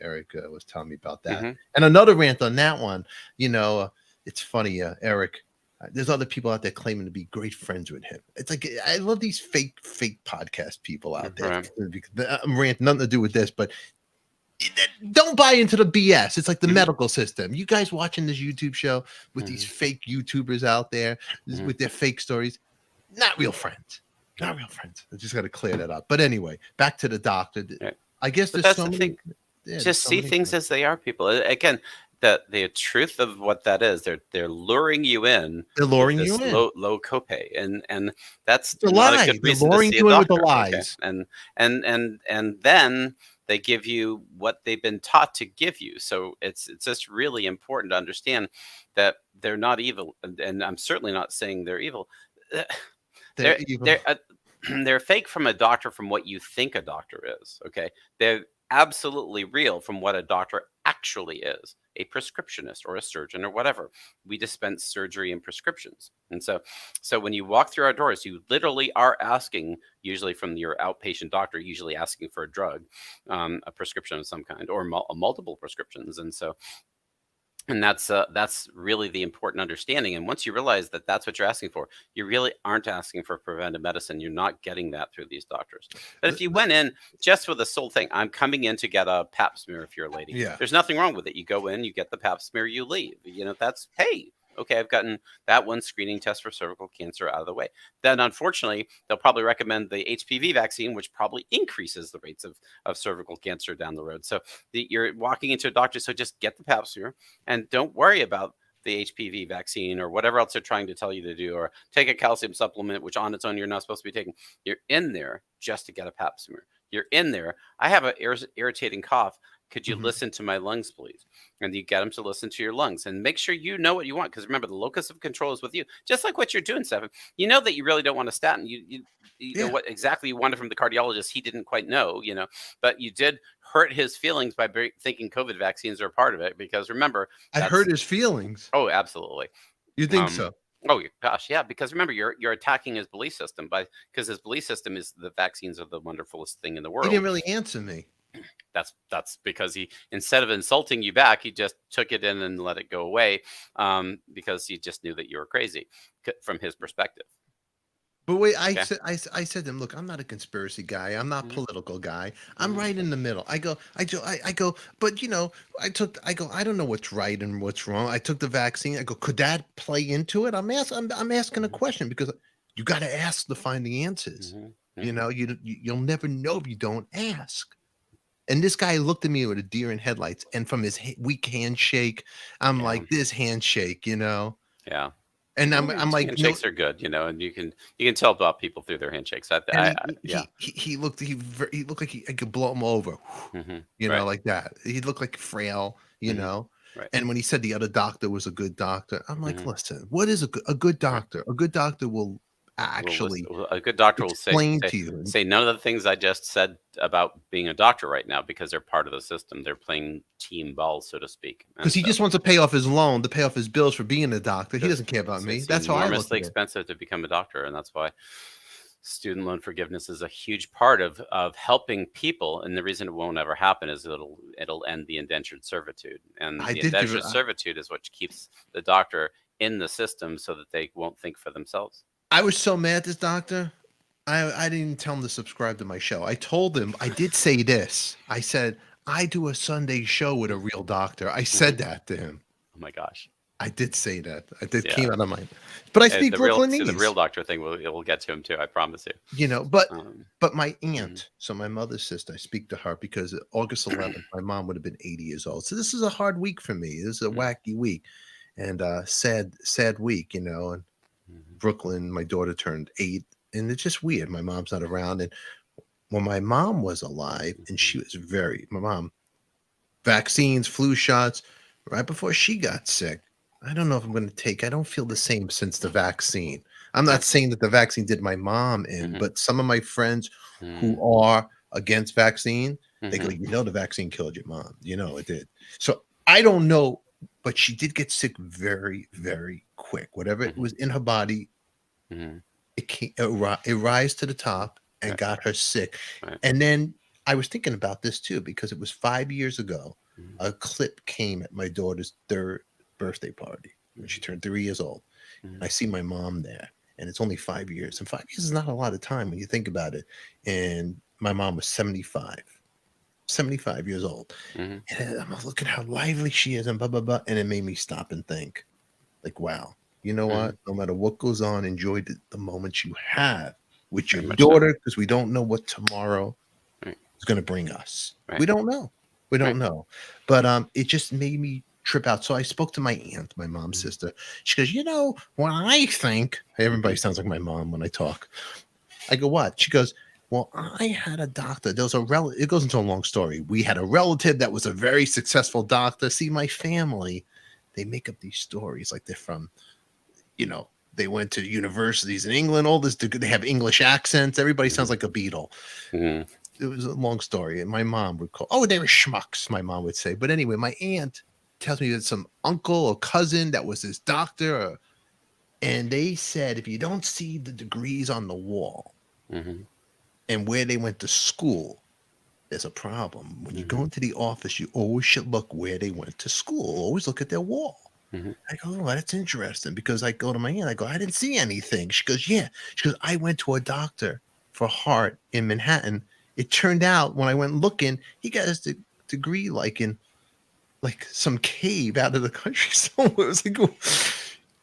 Eric was telling me about that. And another rant on that one, it's funny, Eric. There's other people out there claiming to be great friends with him. It's like, I love these fake podcast people out there. Right. I'm ranting, nothing to do with this, but don't buy into the BS. It's like the medical system. You guys watching this YouTube show with these fake YouTubers out there with their fake stories, not real friends. Not real friends. I just got to clear that up. But anyway, back to the doctor. I guess there's so many. Just see things as they are, people. Again, the truth of what that is, they're luring you in. They're luring you in. Low copay, and that's a not lie. a good reason They're luring to see you a in doctor. with the lies. Okay? And then they give you what they've been taught to give you. So it's just really important to understand that they're not evil, and I'm certainly not saying they're evil. They're evil. They're fake from a doctor, from what you think a doctor is. Okay, they're absolutely real from what a doctor actually is, a prescriptionist or a surgeon or whatever. We dispense surgery and prescriptions. And so when you walk through our doors, you literally are asking, usually from your outpatient doctor, usually asking for a drug, a prescription of some kind, or multiple prescriptions. And that's really the important understanding. And once you realize that that's what you're asking for, you really aren't asking for preventive medicine. You're not getting that through these doctors. But if you went in just with the sole thing, I'm coming in to get a pap smear if you're a lady. Yeah. There's nothing wrong with it. You go in, you get the pap smear, you leave. That's, hey, okay, I've gotten that one screening test for cervical cancer out of the way. Then, unfortunately, they'll probably recommend the HPV vaccine, which probably increases the rates of cervical cancer down the road. So you're walking into a doctor, so just get the pap smear and don't worry about the HPV vaccine or whatever else they're trying to tell you to do, or take a calcium supplement, which on its own you're not supposed to be taking. You're in there just to get a pap smear. You're in there. I have an irritating cough. Could you listen to my lungs, please? And you get them to listen to your lungs and make sure you know what you want. Because remember, the locus of control is with you. Just like what you're doing, Stephen. You know that you really don't want a statin. You know what exactly you wanted from the cardiologist. He didn't quite know, but you did hurt his feelings by thinking COVID vaccines are part of it. Because remember, I hurt his feelings. Oh, absolutely. You think so? Oh gosh, yeah. Because remember, you're attacking his belief system because his belief system is the vaccines are the wonderfulest thing in the world. He didn't really answer me. That's because he, instead of insulting you back, he just took it in and let it go away, because he just knew that you were crazy from his perspective. But wait, I said to him, look, I'm not a conspiracy guy. I'm not a political guy. I'm right in the middle. I go, but I don't know what's right and what's wrong. I took the vaccine. I go, could that play into it? I'm asking a question, because you got to ask to find the answers. You'll never know if you don't ask. And this guy looked at me with a deer in headlights, and from his weak handshake, I'm like, this handshake, Yeah. And I'm like, handshakes are good, and you can tell about people through their handshakes. He looked like I could blow him over, like that. He looked like frail, Right. And when he said the other doctor was a good doctor, I'm like, listen, what is a good doctor? A good doctor will actually a good doctor will say none of the things I just said about being a doctor right now, because they're part of the system. They're playing team ball, so to speak. Because he just wants to pay off his loan, to pay off his bills for being a doctor. He doesn't care about me. That's how I look at it. It's enormously expensive to become a doctor, and that's why student loan forgiveness is a huge part of helping people. And the reason it won't ever happen is it'll end the indentured servitude, and the indentured servitude is what keeps the doctor in the system, so that they won't think for themselves. I was so mad at this doctor. I didn't even tell him to subscribe to my show. I told him, I did say this. I said, I do a Sunday show with a real doctor. I said that to him. Oh my gosh. I did say that. I did Yeah. came out of my, but I speak The real Brooklynese. doctor thing will get to him too. I promise you. You know, Um, but my mhm, aunt, so my mother's sister, I speak to her because August 11th, my mom would have been 80 years old. So this is a hard week for me. This is a mhm, wacky week and sad week, you know. And mhm, Brooklyn, my daughter turned 8, and it's just weird. My mom's not around. And when my mom was alive, and she was my mom, vaccines, flu shots, right before she got sick. I don't know if I'm going to take. I don't feel the same since the vaccine. I'm not right. saying that the vaccine did my mom in, Mhm, but some of my friends who mhm, are against vaccine, they go, mhm, you know, the vaccine killed your mom. You know, it did. So I don't know, but she did get sick very, very quick. Whatever it mhm, was in her body, mhm. it rise to the top and Right, got her sick. right. And then I was thinking about this too because it was 5 years ago. Mhm, A clip came at my daughter's third birthday party when she mhm, turned 3 years old. mhm, I see my mom there, and it's only 5 years. And 5 years is not a lot of time when you think about it. And my mom was 75 years old. mhm, And I'm looking how lively she is and blah, blah, blah. And it made me stop and think, like, wow, you know mhm. what? No matter what goes on, enjoy the moments you have with your Very much so. daughter because we don't know what tomorrow Right, is going to bring us. right, We don't know. We right. don't know. But it just made me trip out. So I spoke to my aunt, my mom's Mhm, sister. She goes, you know, when I think everybody mhm, sounds like my mom when I talk. I go, what? She goes, well, I had a doctor. There was a relative. It goes into a long story. We had a relative that was a very successful doctor. See, my family, they make up these stories like they're from, you know, they went to universities in England, all this, they have English accents. Everybody sounds mhm, like a Beatle. mhm, It was a long story. And my mom would call, oh, they were schmucks, my mom would say. But anyway, my aunt tells me that some uncle or cousin that was his doctor, and they said if you don't see the degrees on the wall mhm, and where they went to school, there's a problem. When you go mhm, into the office, you always should look where they went to school. Always look at their wall. mhm. I go, oh, that's interesting because I go to my aunt. I go, I didn't see anything. She goes, yeah. She goes, I went to a doctor for heart in Manhattan. It turned out when I went looking, he got his degree like in like some cave out of the country somewhere. It was like, oh,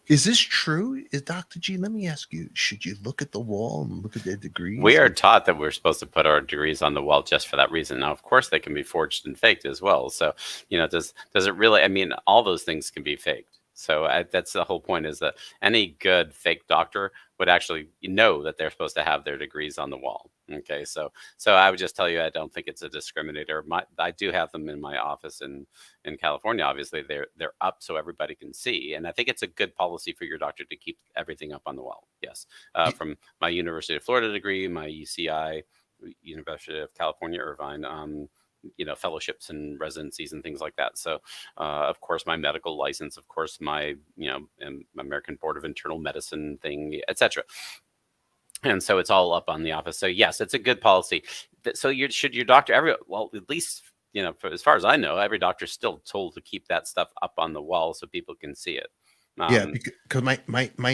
is this true? Is Dr. G? Let me ask you, should you look at the wall and look at their We degrees? are taught that we're supposed to put our degrees on the wall just for that reason. Now, of course, they can be forged and faked as well. So, does it really? I mean, all those things can be faked. So that's the whole point: is that any good fake doctor would actually know that they're supposed to have their degrees on the wall. Okay, so I would just tell you, I don't think it's a discriminator. I do have them in my office in California. Obviously, they're up so everybody can see, and I think it's a good policy for your doctor to keep everything up on the wall. Yes, from my University of Florida degree, my UCI, University of California, Irvine, fellowships and residencies and things like that. So, of course, my medical license, of course, my, American Board of Internal Medicine thing, etc. And so it's all up on the office. So yes, it's a good policy. So should your doctor at least, as far as I know, every doctor's still told to keep that stuff up on the wall so people can see it. Yeah, Um, because my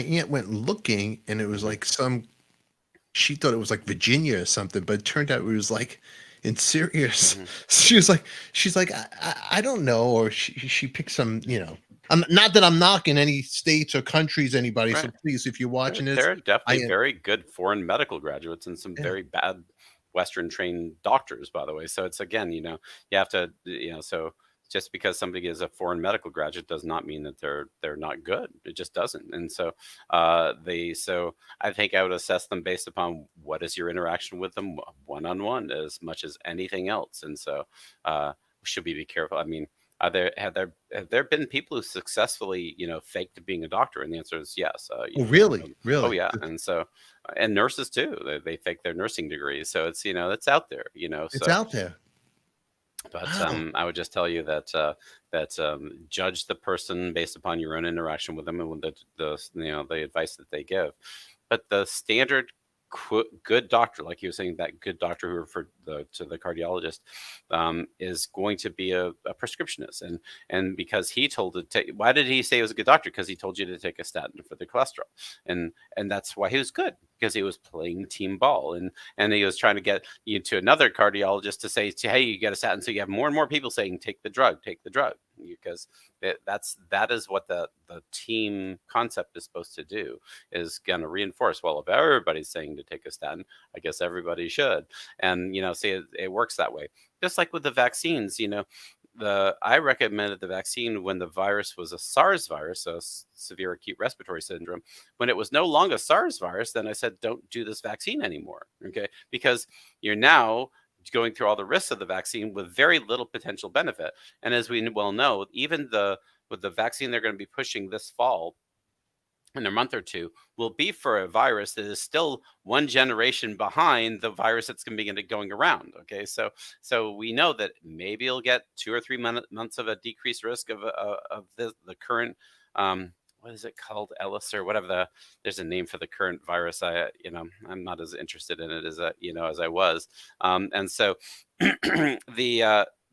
aunt went looking and it was mhm, like she thought it was like Virginia or something, but it turned out it was like in Sirius. mhm. She's like, I don't know, or she picked some, I'm not that I'm knocking any states or countries, anybody. So Right. please, if you're There, watching this, there are I definitely very good foreign medical graduates and some yeah, very bad Western trained doctors, by the way. So it's again, you have to, so just because somebody is a foreign medical graduate does not mean that they're not good. It just doesn't. And so so I think I would assess them based upon what is your interaction with them one on one as much as anything else. And so should we be careful? I mean, have there been people who successfully faked being a doctor? And the answer is yes. oh really, Oh really, yeah, and so and nurses too. They fake their nursing degrees, so it's out there. it's So out there. but Wow. I would just tell you that judge the person based upon your own interaction with them and with the advice that they give. But the standard good doctor, like you were saying, that good doctor who referred to the cardiologist, is going to be a prescriptionist, and because he told it. Why did he say he was a good doctor? Because he told you to take a statin for the cholesterol, and that's why he was good, because he was playing team ball, and he was trying to get you to another cardiologist to say, hey, you get a statin, so you have more and more people saying take the drug, because that is what the team concept is supposed to do, is going to reinforce, well, if everybody's saying to take a statin, I guess everybody should. And, see, it works that way. Just like with the vaccines, I recommended the vaccine when the virus was a SARS virus, so severe acute respiratory syndrome. When it was no longer SARS virus, then I said, don't do this vaccine anymore, okay? Because you're now going through all the risks of the vaccine with very little potential benefit. And as we well know, even with the vaccine they're going to be pushing this fall, in a month or two, will be for a virus that is still one generation behind the virus that's going to be going around. Okay, so we know that maybe you'll get 2 or 3 months of a decreased risk of the current what is it called, Ellis or whatever, there's a name for the current virus. I'm not as interested in it as as I was, and so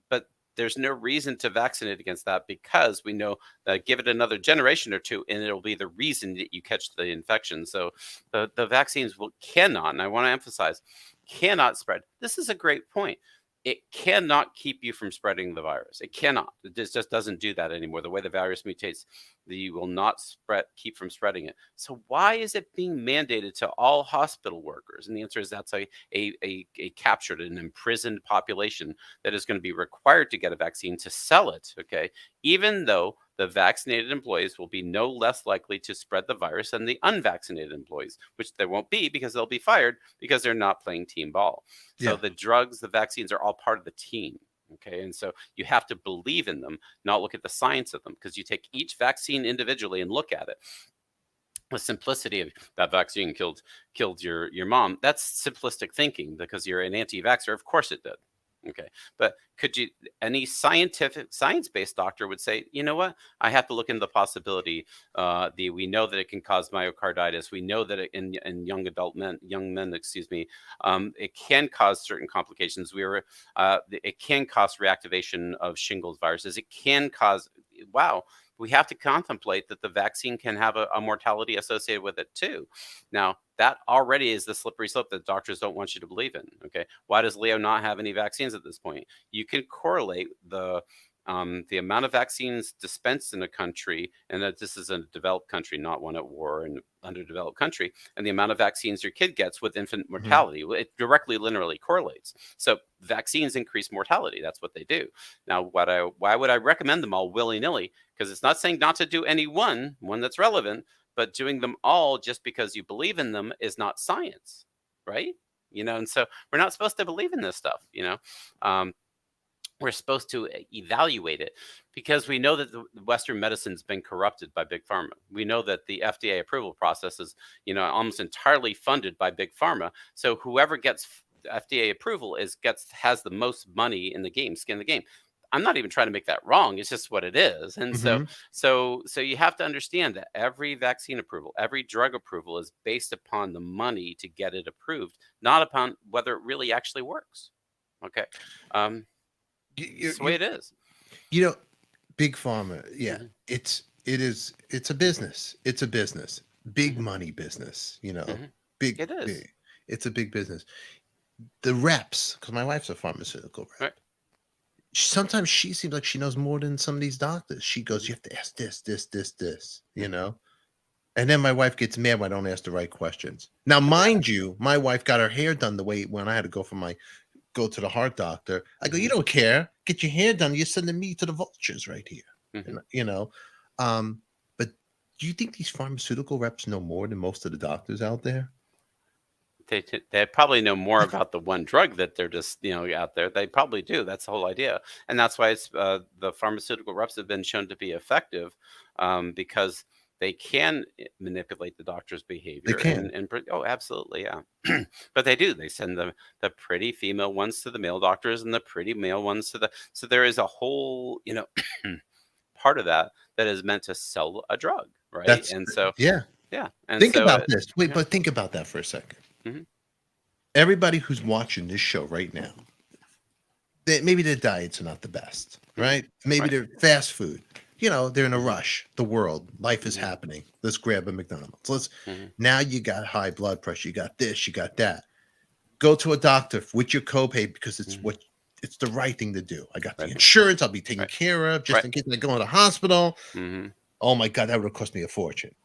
but there's no reason to vaccinate against that, because we know that give it another generation or two and it'll be the reason that you catch the infection. So the vaccines cannot, and I want to emphasize, cannot spread. This is a great point. It cannot keep you from spreading the virus. It cannot. It just doesn't do that anymore. The way the virus mutates, you will not keep from spreading it. So why is it being mandated to all hospital workers? And the answer is that's a captured and imprisoned population that is going to be required to get a vaccine to sell it, okay? Even though the vaccinated employees will be no less likely to spread the virus than the unvaccinated employees, which they won't be, because they'll be fired because they're not playing team ball. So the drugs, the vaccines are all part of the team. Okay. And so you have to believe in them, not look at the science of them, because you take each vaccine individually and look at it. The simplicity of that vaccine killed your mom. That's simplistic thinking, because you're an anti-vaxxer. Of course it did. Okay, but any science-based doctor would say, you know what, I have to look into the possibility. We know that it can cause myocarditis. We know that in young men, it can cause certain complications. It can cause reactivation of shingles viruses. It can cause, we have to contemplate that the vaccine can have a mortality associated with it too. Now, that already is the slippery slope that doctors don't want you to believe in. Okay, why does Leo not have any vaccines at this point? You can correlate the amount of vaccines dispensed in a country, and that this is a developed country, not one at war, and underdeveloped country, and the amount of vaccines your kid gets with infant mortality. It directly, linearly correlates. So vaccines increase mortality. That's what they do. Now, why would I recommend them all willy-nilly? Because it's not saying not to do any one that's relevant, but doing them all just because you believe in them is not science, right? And so we're not supposed to believe in this stuff, we're supposed to evaluate it, because we know that the Western medicine's been corrupted by Big Pharma. We know that the FDA approval process is, almost entirely funded by Big Pharma. So whoever gets FDA approval has the most money in the game, skin in the game. I'm not even trying to make that wrong. It's just what it is. And so you have to understand that every vaccine approval, every drug approval is based upon the money to get it approved, not upon whether it really actually works. Okay. That's the way it is. Big Pharma, it's a business. It's a business. Big money business, big. It is. Big. It's a big business. The reps, because my wife's a pharmaceutical rep. Right. Sometimes she seems like she knows more than some of these doctors. She goes, you have to ask this, And then my wife gets mad when I don't ask the right questions. Now, mind you, my wife got her hair done the way when I had to go to the heart doctor. I go, you don't care. Get your hair done. You're sending me to the vultures right here. But do you think these pharmaceutical reps know more than most of the doctors out there? They probably know more about the one drug that they're just out there. They probably do. That's the whole idea, and that's why it's the pharmaceutical reps have been shown to be effective, because they can manipulate the doctor's behavior. They can. Absolutely, yeah. But they do. They send the pretty female ones to the male doctors, and the pretty male ones to the. So there is a whole part of that is meant to sell a drug, right? Yeah. And think about this. Wait, but think about that for a second. Everybody who's watching this show right now, maybe their diets are not the best, right? Maybe they're fast food. They're in a rush. The world, life is happening. Let's grab a McDonald's. Now you got high blood pressure. You got this, you got that. Go to a doctor with your copay, because it's it's the right thing to do. I got the Right. insurance. I'll be taken Right. care of just Right. in case I go in the hospital. Hmm. Oh my God, that would have cost me a fortune.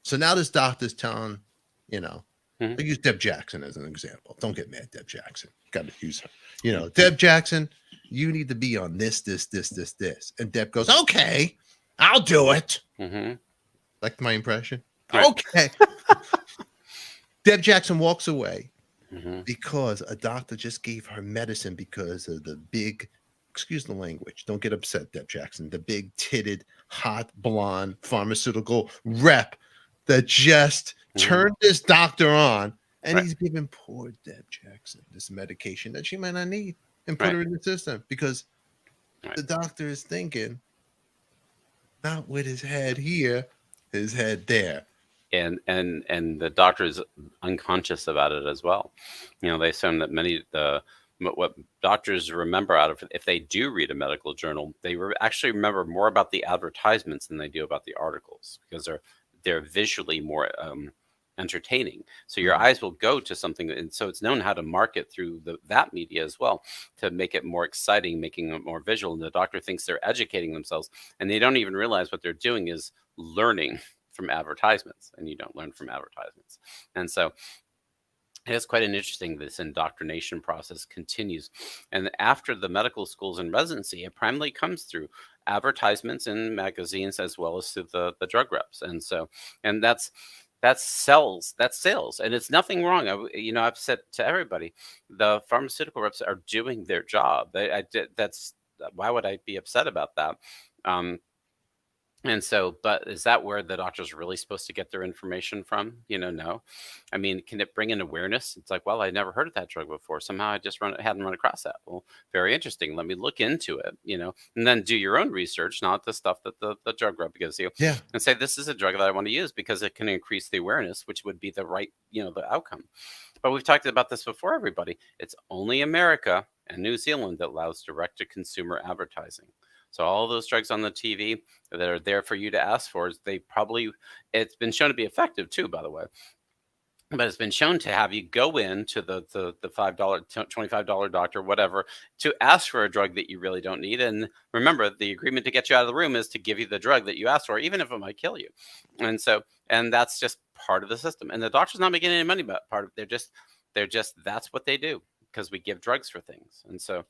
So now this doctor's telling, you know, Mhm. I use Deb Jackson as an example. Don't get mad, Deb Jackson. Got to use her. You know, Deb Jackson, you need to be on this. And Deb goes, okay, I'll do it. Hmm. Like my impression. Right. Okay. Deb Jackson walks away Hmm. because a doctor just gave her medicine because of the big, excuse the language, don't get upset, Deb Jackson, the big titted, hot, blonde pharmaceutical rep that just turned this doctor on, and Right. he's giving poor Deb Jackson this medication that she might not need and put Right. her in the system because Right. the doctor is thinking not with his head here, his head there. And the doctor is unconscious about it as well. You know, they assume that what doctors remember out of, if they do read a medical journal, they actually remember more about the advertisements than they do about the articles, because they're visually more entertaining. So your eyes will go to something, and so it's known how to market through that media as well to make it more exciting, making it more visual. And the doctor thinks they're educating themselves, and they don't even realize what they're doing is learning from advertisements, and you don't learn from advertisements. And so it's quite an interesting, this indoctrination process continues. And after the medical schools and residency, it primarily comes through advertisements in magazines as well as through the drug reps. And so, and that's sales, and it's nothing wrong. I've said to everybody, the pharmaceutical reps are doing their job. That's why would I be upset about that? And so, but is that where the doctor's really supposed to get their information from? No. I mean, can it bring in awareness? It's like, well, I never heard of that drug before. Somehow I just hadn't run across that. Well, very interesting. Let me look into it, and then do your own research, not the stuff that the drug rep gives you. Yeah. And say, this is a drug that I want to use because it can increase the awareness, which would be the right, the outcome. But we've talked about this before, everybody. It's only America and New Zealand that allows direct to consumer advertising. So all those drugs on the TV that are there for you to ask for, it's been shown to be effective too, by the way. But it's been shown to have you go into the $5, $25 doctor, whatever, to ask for a drug that you really don't need. And remember, the agreement to get you out of the room is to give you the drug that you asked for, even if it might kill you. And that's just part of the system. And the doctor's not making any money, but part of they're just that's what they do, because we give drugs for things. And so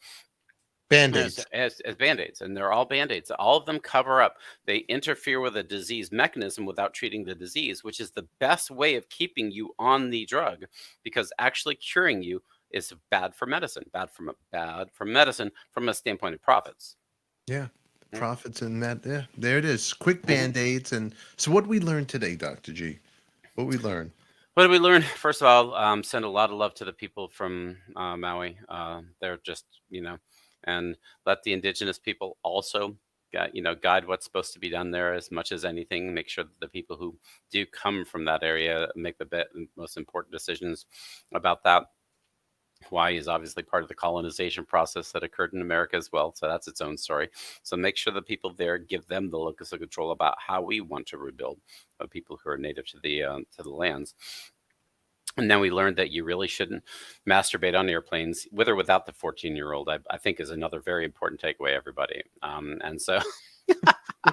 Band-Aids. As Band-Aids, and they're all Band-Aids. All of them cover up. They interfere with a disease mechanism without treating the disease, which is the best way of keeping you on the drug, because actually curing you is bad for medicine, bad for medicine from a standpoint of profits. Yeah. Profits in that. Yeah, there it is. Quick Band-Aids. And so what did we learn today, Dr. G? What did we learn? What did we learn? First of all, send a lot of love to the people from Maui. They're just, and let the indigenous people also guide what's supposed to be done there as much as anything. Make sure that the people who do come from that area make the most important decisions about that. Hawaii is obviously part of the colonization process that occurred in America as well, so that's its own story. So make sure the people there, give them the locus of control about how we want to rebuild people who are native to the lands. And then we learned that you really shouldn't masturbate on airplanes, with or without the 14-year-old, I think is another very important takeaway, everybody. And so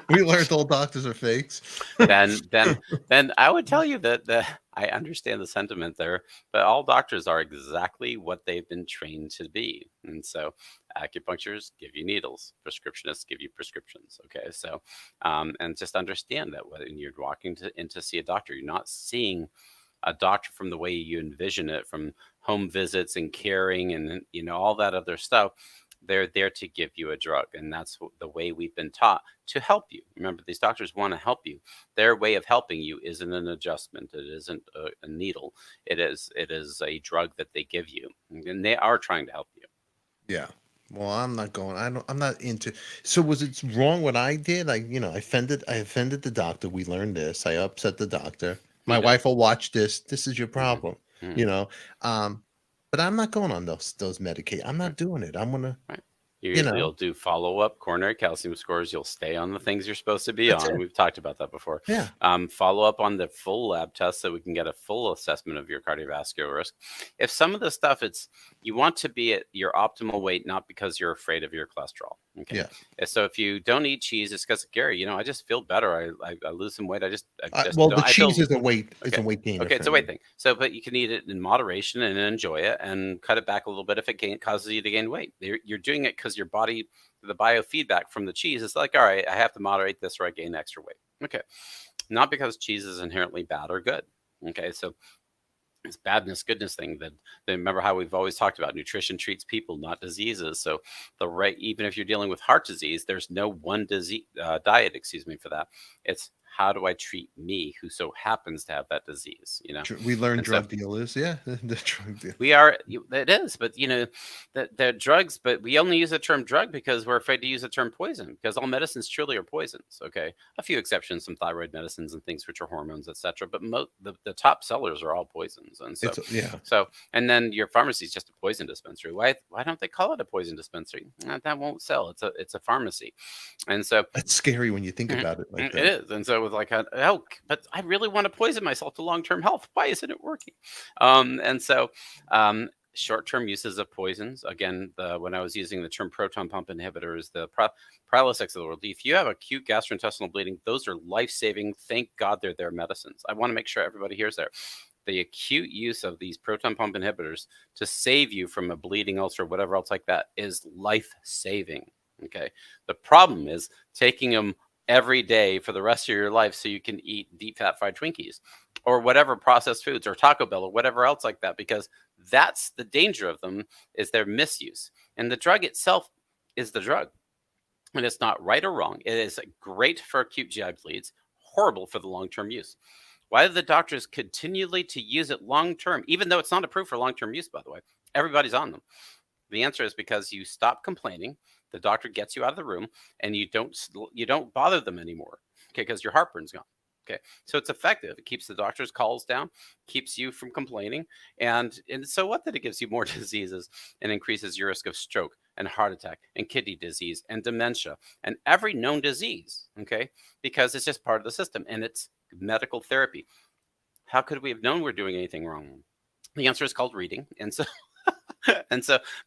we learned all doctors are fakes. then I would tell you that I understand the sentiment there, but all doctors are exactly what they've been trained to be. And so acupuncturists give you needles, prescriptionists give you prescriptions. Okay. So, and just understand that when you're walking in to see a doctor, you're not seeing a doctor from the way you envision it, from home visits and caring and all that other stuff. They're there to give you a drug, and that's the way we've been taught to help you. Remember, these doctors want to help you. Their way of helping you isn't an adjustment. It isn't a needle. It is a drug that they give you, and they are trying to help you. Yeah. Well, I'm not going. I'm not into. So was it wrong what I did? I offended the doctor. We learned this. I upset the doctor. My wife will watch this. This is your problem. Mm-hmm. But I'm not going on those Medicaid. I'm not doing it. I'm gonna. Right. You'll do follow-up coronary calcium scores. You'll stay on the things you're supposed to be on. We've talked about that before. Yeah. Follow up on the full lab tests so we can get a full assessment of your cardiovascular risk. If some of the stuff, you want to be at your optimal weight, not because you're afraid of your cholesterol. Okay. Yeah. So if you don't eat cheese, it's because, Gary, I just feel better. I lose some weight. The cheese is a weight gainer. Okay, it's a weight thing. So, but you can eat it in moderation and enjoy it, and cut it back a little bit if it causes you to gain weight. You're doing it because your body, the biofeedback from the cheese is like, all right, I have to moderate this or I gain extra weight. Okay, not because cheese is inherently bad or good. Okay, so this badness goodness thing that remember how we've always talked about nutrition treats people, not diseases. So even if you're dealing with heart disease, there's no one disease diet, for that. It's how do I treat me who so happens to have that disease? We learned drug dealers. Yeah, the drug deal. It is, but the drugs, but we only use the term drug because we're afraid to use the term poison, because all medicines truly are poisons. Okay, a few exceptions, some thyroid medicines and things which are hormones, etc. But the top sellers are all poisons, and so So and then your pharmacy is just a poison dispensary. Why don't they call it a poison dispensary? That won't sell. It's a pharmacy, and so that's scary when you think about it like that. It is, and so with but I really want to poison myself to long-term health. Why isn't it working? Short-term uses of poisons. Again, when I was using the term proton pump inhibitors, the Prilosec of the world. If you have acute gastrointestinal bleeding, those are life-saving. Thank God they're their medicines. I want to make sure everybody hears that. The acute use of these proton pump inhibitors to save you from a bleeding ulcer or whatever else like that is life-saving. Okay. The problem is taking them every day for the rest of your life so you can eat deep fat fried Twinkies or whatever processed foods or Taco Bell or whatever else like that, because that's the danger of them, is their misuse. And the drug itself is the drug, and it's not right or wrong. It is great for acute GI bleeds, horrible for the long-term use. Why do the doctors continually to use it long-term, even though it's not approved for long-term use, by the way? Everybody's on them. The answer is because you stop complaining. The doctor gets you out of the room, and you don't bother them anymore. Okay, because your heartburn's gone. Okay, so it's effective. It keeps the doctor's calls down, keeps you from complaining, and so what? That it gives you more diseases and increases your risk of stroke and heart attack and kidney disease and dementia and every known disease. Okay, because it's just part of the system, and it's medical therapy. How could we have known we're doing anything wrong? The answer is called reading, and so.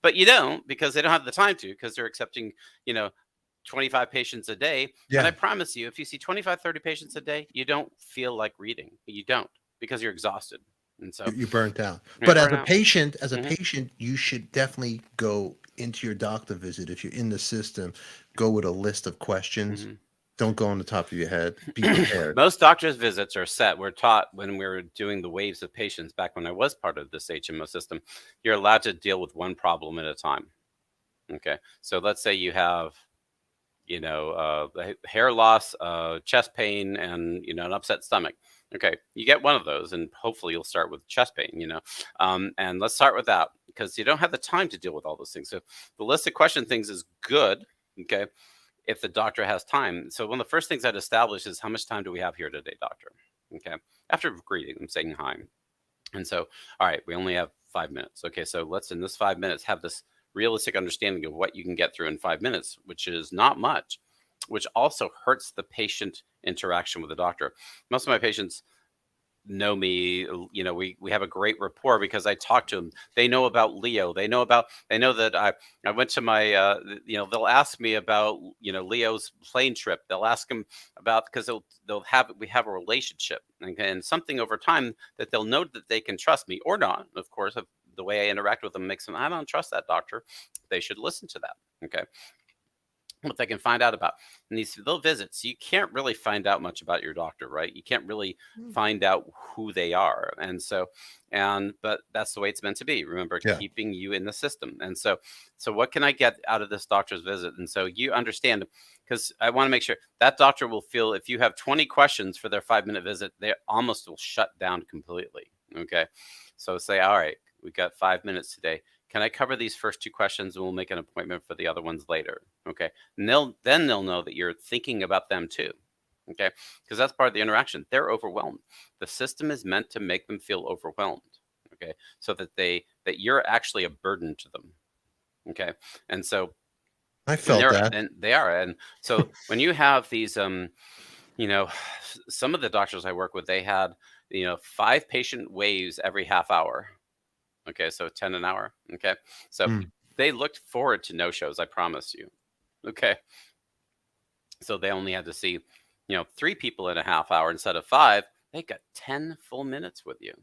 But you don't, because they don't have the time to, because they're accepting, 25 patients a day. Yeah. And I promise you, if you see 25, 30 patients a day, you don't feel like reading. You don't, because you're exhausted. And so you're burnt out. But as a patient, you should definitely go into your doctor visit. If you're in the system, go with a list of questions. Mm-hmm. Don't go on the top of your head. Be prepared. Most doctors' visits are set. We're taught when we were doing the waves of patients back when I was part of this HMO system, you're allowed to deal with one problem at a time. Okay. So let's say you have, hair loss, chest pain, and, an upset stomach. Okay. You get one of those, and hopefully you'll start with chest pain, and let's start with that, because you don't have the time to deal with all those things. So the list of question things is good. Okay. If the doctor has time. So one of the first things I'd establish is, how much time do we have here today, doctor? Okay. After greeting them, saying hi. And so, all right, we only have 5 minutes. Okay. So let's, in this 5 minutes, have this realistic understanding of what you can get through in 5 minutes, which is not much, which also hurts the patient interaction with the doctor. Most of my patients know me, we have a great rapport because I talk to them. They know about Leo. They know that I went to my, they'll ask me about, Leo's plane trip. They'll ask him about, because we have a relationship, and something over time that they'll know that they can trust me or not. Of course, if the way I interact with them makes them, I don't trust that doctor. They should listen to that. Okay. What they can find out about in these little visits, you can't really find out much about your doctor, right? You can't really find out who they are. But that's the way it's meant to be. Remember, keeping you in the system. And so what can I get out of this doctor's visit? And so you understand, because I want to make sure that doctor will feel, if you have 20 questions for their 5-minute visit, they almost will shut down completely. Okay. So say, all right, we've got 5 minutes today. Can I cover these first 2 questions, and we'll make an appointment for the other ones later? Okay. And they'll know that you're thinking about them too. Okay. Because that's part of the interaction. They're overwhelmed. The system is meant to make them feel overwhelmed. Okay. So that you're actually a burden to them. Okay. And so I felt that. And they are. And so when you have these, you know, some of the doctors I work with, they had, 5 patient waves every half hour. Okay, so 10 an hour. Okay, so Mm. they looked forward to no shows. I promise you. Okay, so they only had to see, 3 people in a half hour instead of 5. They got 10 full minutes with you.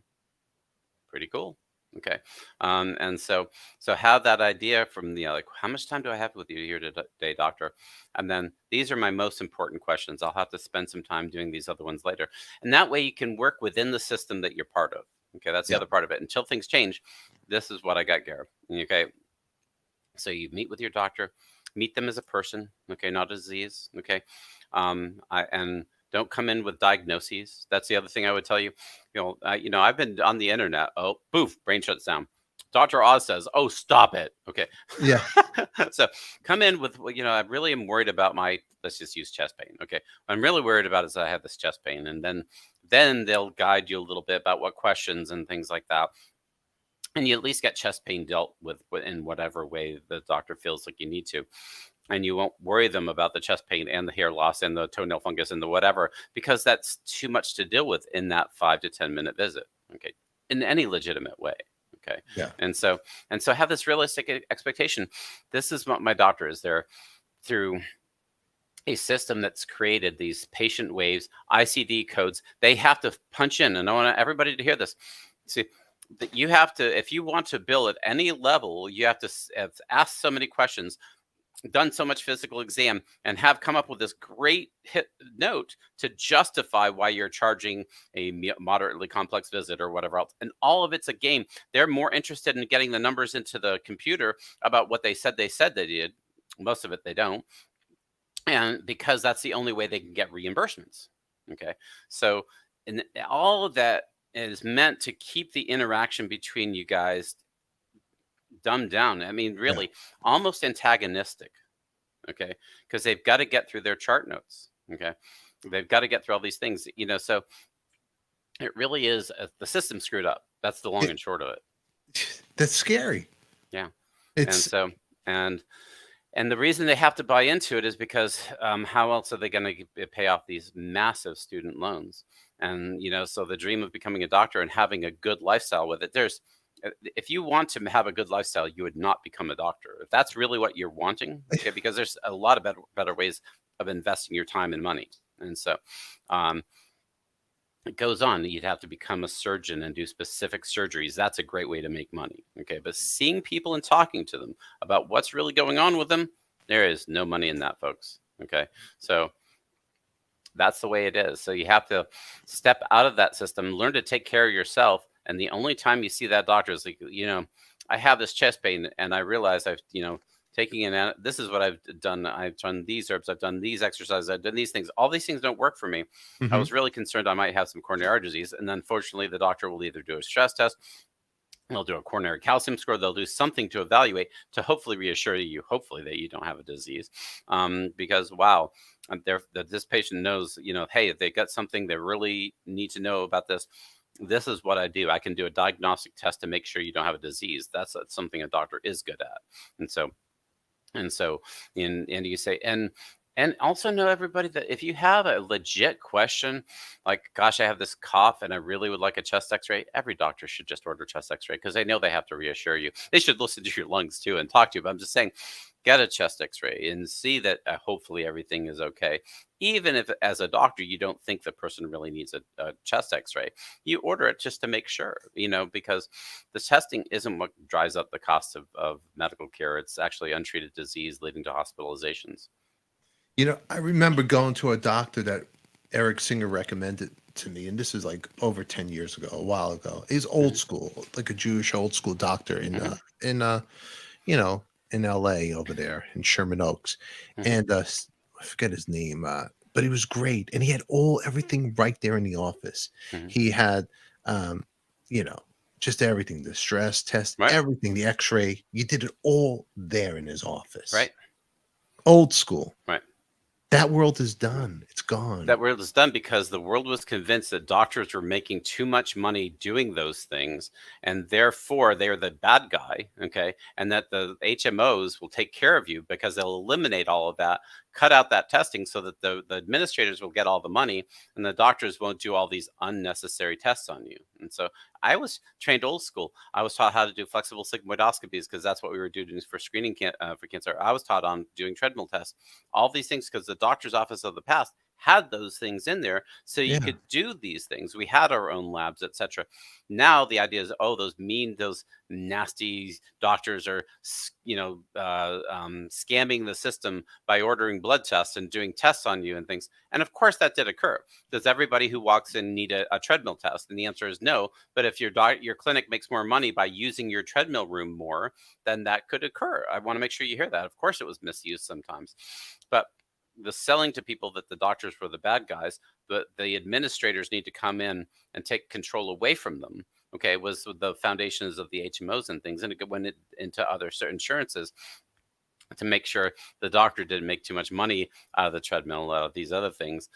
Pretty cool. Okay, and so have that idea from the like, how much time do I have with you here today, doctor? And then these are my most important questions. I'll have to spend some time doing these other ones later, and that way you can work within the system that you're part of. Okay, that's the other part of it. Until things change, this is what I got, Garrett. Okay, so you meet with your doctor, meet them as a person. Okay, not a disease. Okay, and don't come in with diagnoses. That's the other thing I would tell you. I've been on the internet. Oh, poof, brain shuts down. Dr. Oz says, "Oh, stop it." Okay. Yeah. So come in with, I really am worried about let's just use chest pain. Okay. What I'm really worried about is I have this chest pain, and then they'll guide you a little bit about what questions and things like that. And you at least get chest pain dealt with in whatever way the doctor feels like you need to. And you won't worry them about the chest pain and the hair loss and the toenail fungus and the whatever, because that's too much to deal with in that 5 to 10 minute visit. Okay. In any legitimate way. Okay. Yeah. And so have this realistic expectation. This is what my doctor is there through a system that's created these patient waves, ICD codes. They have to punch in, and I want everybody to hear this. See, that you have to, if you want to bill at any level, you have to have asked so many questions, done so much physical exam, and have come up with this great hit note to justify why you're charging a moderately complex visit or whatever else. And all of it's a game. They're more interested in getting the numbers into the computer about what they said they did. Most of it they don't. And because that's the only way they can get reimbursements. Okay. So, and all of that is meant to keep the interaction between you guys dumbed down. I mean, really, almost antagonistic. Okay, because they've got to get through their chart notes. Okay, they've got to get through all these things. So it really is the system screwed up. That's the long and short of it. That's scary. Yeah, It's and the reason they have to buy into it is because how else are they going to pay off these massive student loans? And so the dream of becoming a doctor and having a good lifestyle with it, if you want to have a good lifestyle, you would not become a doctor. If that's really what you're wanting, okay, because there's a lot of better ways of investing your time and money. And so it goes on. You'd have to become a surgeon and do specific surgeries. That's a great way to make money. Okay, but seeing people and talking to them about what's really going on with them, there is no money in that, folks. Okay, so that's the way it is. So you have to step out of that system, learn to take care of yourself. And the only time you see that doctor is like, I have this chest pain and I realize I've, this is what I've done. I've done these herbs. I've done these exercises. I've done these things. All these things don't work for me. Mhm. I was really concerned I might have some coronary artery disease. And then fortunately, the doctor will either do a stress test, they'll do a coronary calcium score, they'll do something to evaluate to hopefully reassure you, hopefully, that you don't have a disease. Because, wow, this patient knows, hey, if they got something they really need to know about this, this is what I do. I can do a diagnostic test to make sure you don't have a disease. That's something a doctor is good at. And you say, and also know, everybody, that if you have a legit question, like, gosh, I have this cough and I really would like a chest x-ray, every doctor should just order chest x-ray, because they know they have to reassure you. They should listen to your lungs too and talk to you. But I'm just saying, get a chest x-ray and see that hopefully everything is okay. Even if as a doctor, you don't think the person really needs a chest x-ray, you order it just to make sure, because the testing isn't what drives up the cost of medical care. It's actually untreated disease leading to hospitalizations. I remember going to a doctor that Eric Singer recommended to me, and this is like over 10 years ago, a while ago. He's old school, like a Jewish old school doctor in LA over there in Sherman Oaks. And I forget his name, but he was great. And he had everything right there in the office. He had, just everything, the stress test, everything, the x-ray. You did it all there in his office. Right. Old school. Right. That world is done. It's gone. That world is done because the world was convinced that doctors were making too much money doing those things, and therefore they're the bad guy, okay? And that the HMOs will take care of you because they'll eliminate all of that, cut out that testing so that the administrators will get all the money and the doctors won't do all these unnecessary tests on you. And so I was trained old school. I was taught how to do flexible sigmoidoscopies because that's what we were doing for screening for cancer. I was taught on doing treadmill tests, all these things because the doctor's office of the past had those things in there so you Yeah. could do these things. We had our own labs, etc. Now the idea is, oh, those nasty doctors are, scamming the system by ordering blood tests and doing tests on you and things. And of course that did occur. Does everybody who walks in need a treadmill test? And the answer is no. But if your clinic makes more money by using your treadmill room more, then that could occur. I want to make sure you hear that. Of course it was misused sometimes. But the selling to people that the doctors were the bad guys, but the administrators need to come in and take control away from them. Okay, was the foundations of the HMOs and things, and it went into other certain insurances to make sure the doctor didn't make too much money out of the treadmill, these other things.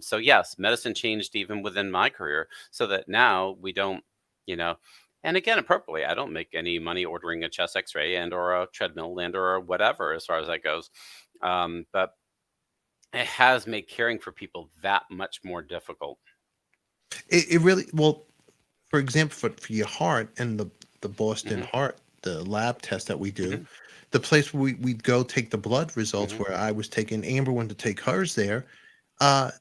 So yes, medicine changed even within my career, so that now we don't, and again, appropriately, I don't make any money ordering a chest X-ray and or a treadmill and or whatever as far as that goes, but it has made caring for people that much more difficult. It really, well, for example, for your heart and the Boston Mhm. heart, the lab test that we do, Mhm. the place where we'd go take the blood results, Mhm. where I was taking, Amber went to take hers there.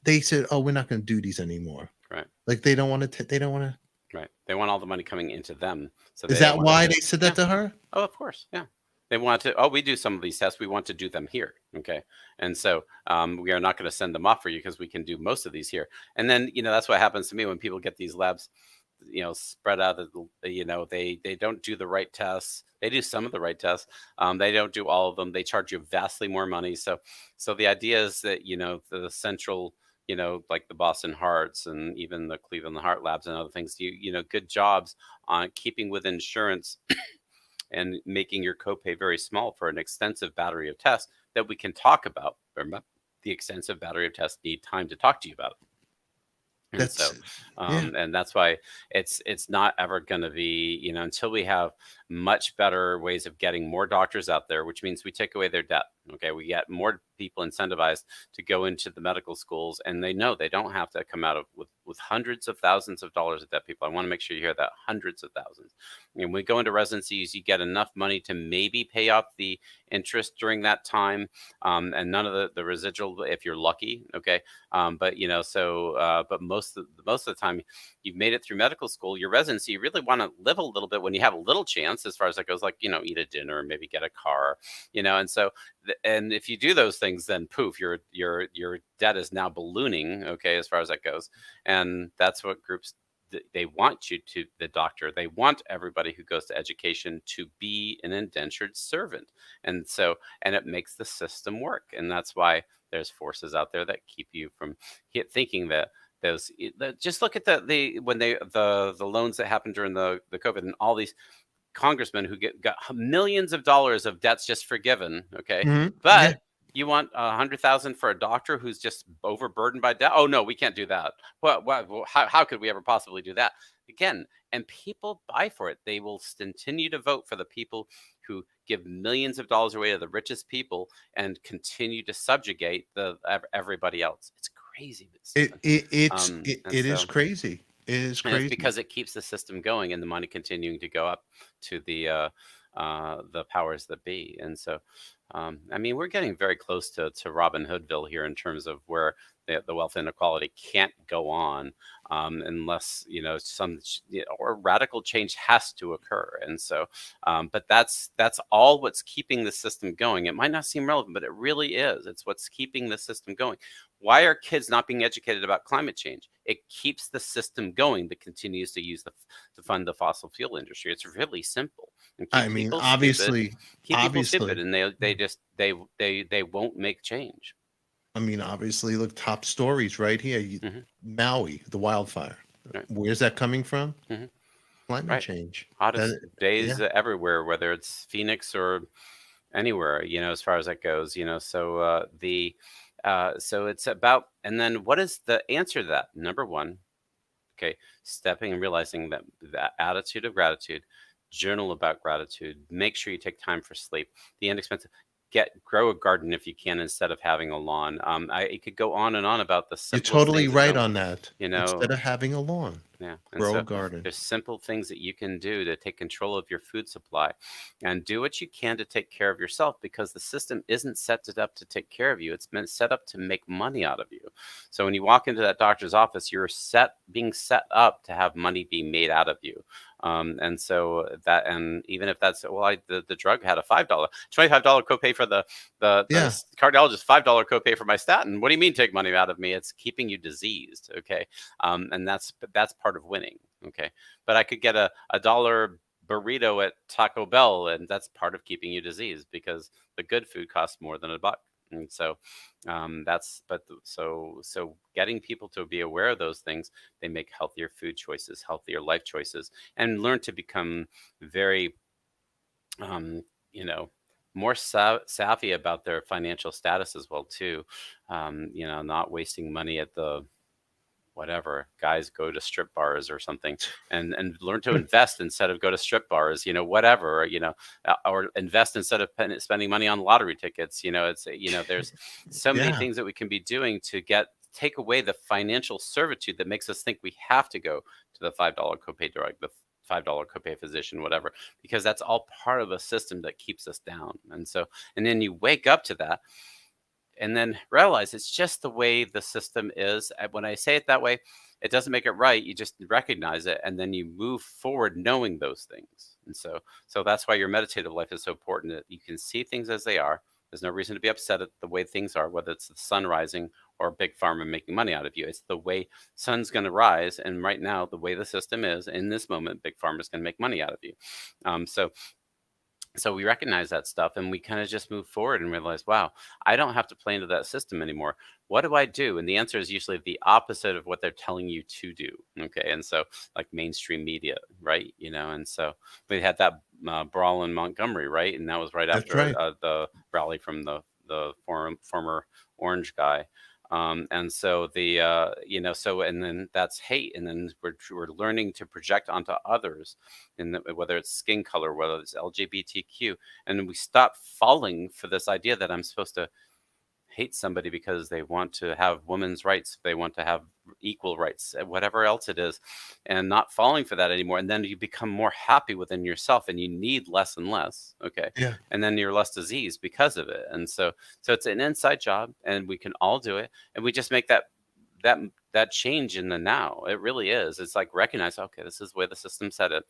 They said, "Oh, we're not going to do these anymore." Right. Like they don't want to. They don't want to. Right. They want all the money coming into them, so Is they don't that want to why do. they said Yeah. that to her? Oh, of course. Yeah. They want to. Oh, we do some of these tests. We want to do them here. Okay. And so we are not going to send them off for you because we can do most of these here. And then that's what happens to me when people get these labs, spread out. They don't do the right tests. They do some of the right tests. They don't do all of them. They charge you vastly more money. So the idea is that the central, like the Boston Hearts and even the Cleveland Heart Labs and other things, good jobs on keeping with insurance and making your copay very small for an extensive battery of tests that we can talk about. Remember, the extensive battery of tests need time to talk to you about. And so, That's yeah. and that's why it's not ever going to be, until we have much better ways of getting more doctors out there, which means we take away their debt. Okay, we get more people incentivized to go into the medical schools, and they know they don't have to come out of with hundreds of thousands of dollars of debt. People, I want to make sure you hear that, hundreds of thousands. And when we go into residencies, you get enough money to maybe pay off the interest during that time, and none of the residual if you're lucky. Okay, but but most of the time, you've made it through medical school. Your residency, you really want to live a little bit when you have a little chance, as far as that goes. Like eat a dinner, maybe get a car, and so. And if you do those things, then poof, your debt is now ballooning. Okay, as far as that goes, and that's what groups they want you to the doctor. They want everybody who goes to education to be an indentured servant, and it makes the system work, and that's why there's forces out there that keep you from thinking that. Just look at the loans that happened during the COVID and all these congressmen who got millions of dollars of debts just forgiven. Okay, Yeah. but you want 100,000 for a doctor who's just overburdened by debt? Oh no, we can't do that. How could we ever possibly do that again? And people buy for it. They will continue to vote for the people who give millions of dollars away to the richest people and continue to subjugate everybody else. It's crazy. It is crazy. It is And it's crazy. because it keeps the system going and the money continuing to go up to the powers that be. And so, we're getting very close to Robin Hoodville here in terms of where the wealth inequality can't go on unless or radical change has to occur. And so, but that's all what's keeping the system going. It might not seem relevant, but it really is. It's what's keeping the system going. Why are kids not being educated about climate change? It keeps the system going that continues to use to fund the fossil fuel industry. It's really simple. And keep people stupid. Keep people stupid, and they won't make change. Obviously, look, top stories right here. Maui, the wildfire. Right. Where's that coming from? Mhm. Climate Right. change. Hottest days Yeah. everywhere, whether it's Phoenix or anywhere, as far as that goes, so So it's about, and then what is the answer to that? Number one, okay, stepping and realizing that attitude of gratitude, journal about gratitude, make sure you take time for sleep. The inexpensive, grow a garden if you can instead of having a lawn. It could go on and on about the You're simplest totally things that right don't, on that. you Instead know, of having a lawn, yeah. And grow a so garden. there's simple things that you can do to take control of your food supply and do what you can to take care of yourself, because the system isn't set it up to take care of you. It's been set up to make money out of you. So when you walk into that doctor's office, you're being set up to have money being made out of you. And so that, and even if that's, well, the drug had a $25 copay for the Yeah. cardiologist, $5 copay for my statin. What do you mean take money out of me? It's keeping you diseased. Okay. And that's part of winning. Okay. But I could get a $1 burrito at Taco Bell, and that's part of keeping you diseased, because the good food costs more than $1. And so so getting people to be aware of those things, they make healthier food choices, healthier life choices, and learn to become very, more savvy about their financial status as well too. Not wasting money at the whatever guys go to strip bars or something, and learn to invest instead of go to strip bars, whatever, or invest instead of spending money on lottery tickets. It's, there's so many Yeah. things that we can be doing to take away the financial servitude that makes us think we have to go to the $5 copay drug, the $5 copay physician, whatever, because that's all part of a system that keeps us down. And then you wake up to that and then realize it's just the way the system is. When I say it that way, it doesn't make it right. You just recognize it, and then you move forward knowing those things. And so that's why your meditative life is so important, that you can see things as they are. There's no reason to be upset at the way things are, whether it's the sun rising or big pharma making money out of you. It's the way sun's going to rise. And right now, the way the system is in this moment, big pharma is going to make money out of you. So we recognize that stuff, and we kind of just move forward and realize, wow, I don't have to play into that system anymore. What do I do? And the answer is usually the opposite of what they're telling you to do. Okay. And so, like mainstream media, right? And so we had that brawl in Montgomery, right? And that was right That's after right. the rally from the former orange guy. And so and then that's hate, and then we're learning to project onto others, and whether it's skin color, whether it's LGBTQ, and we stop falling for this idea that I'm supposed to hate somebody because they want to have women's rights, they want to have equal rights, whatever else it is, and not falling for that anymore. And then you become more happy within yourself, and you need less and less. Okay. Yeah. And then you're less diseased because of it. And so it's an inside job, and we can all do it. And we just make that change in the now. It really is. It's like recognize, okay, this is the way the system said it.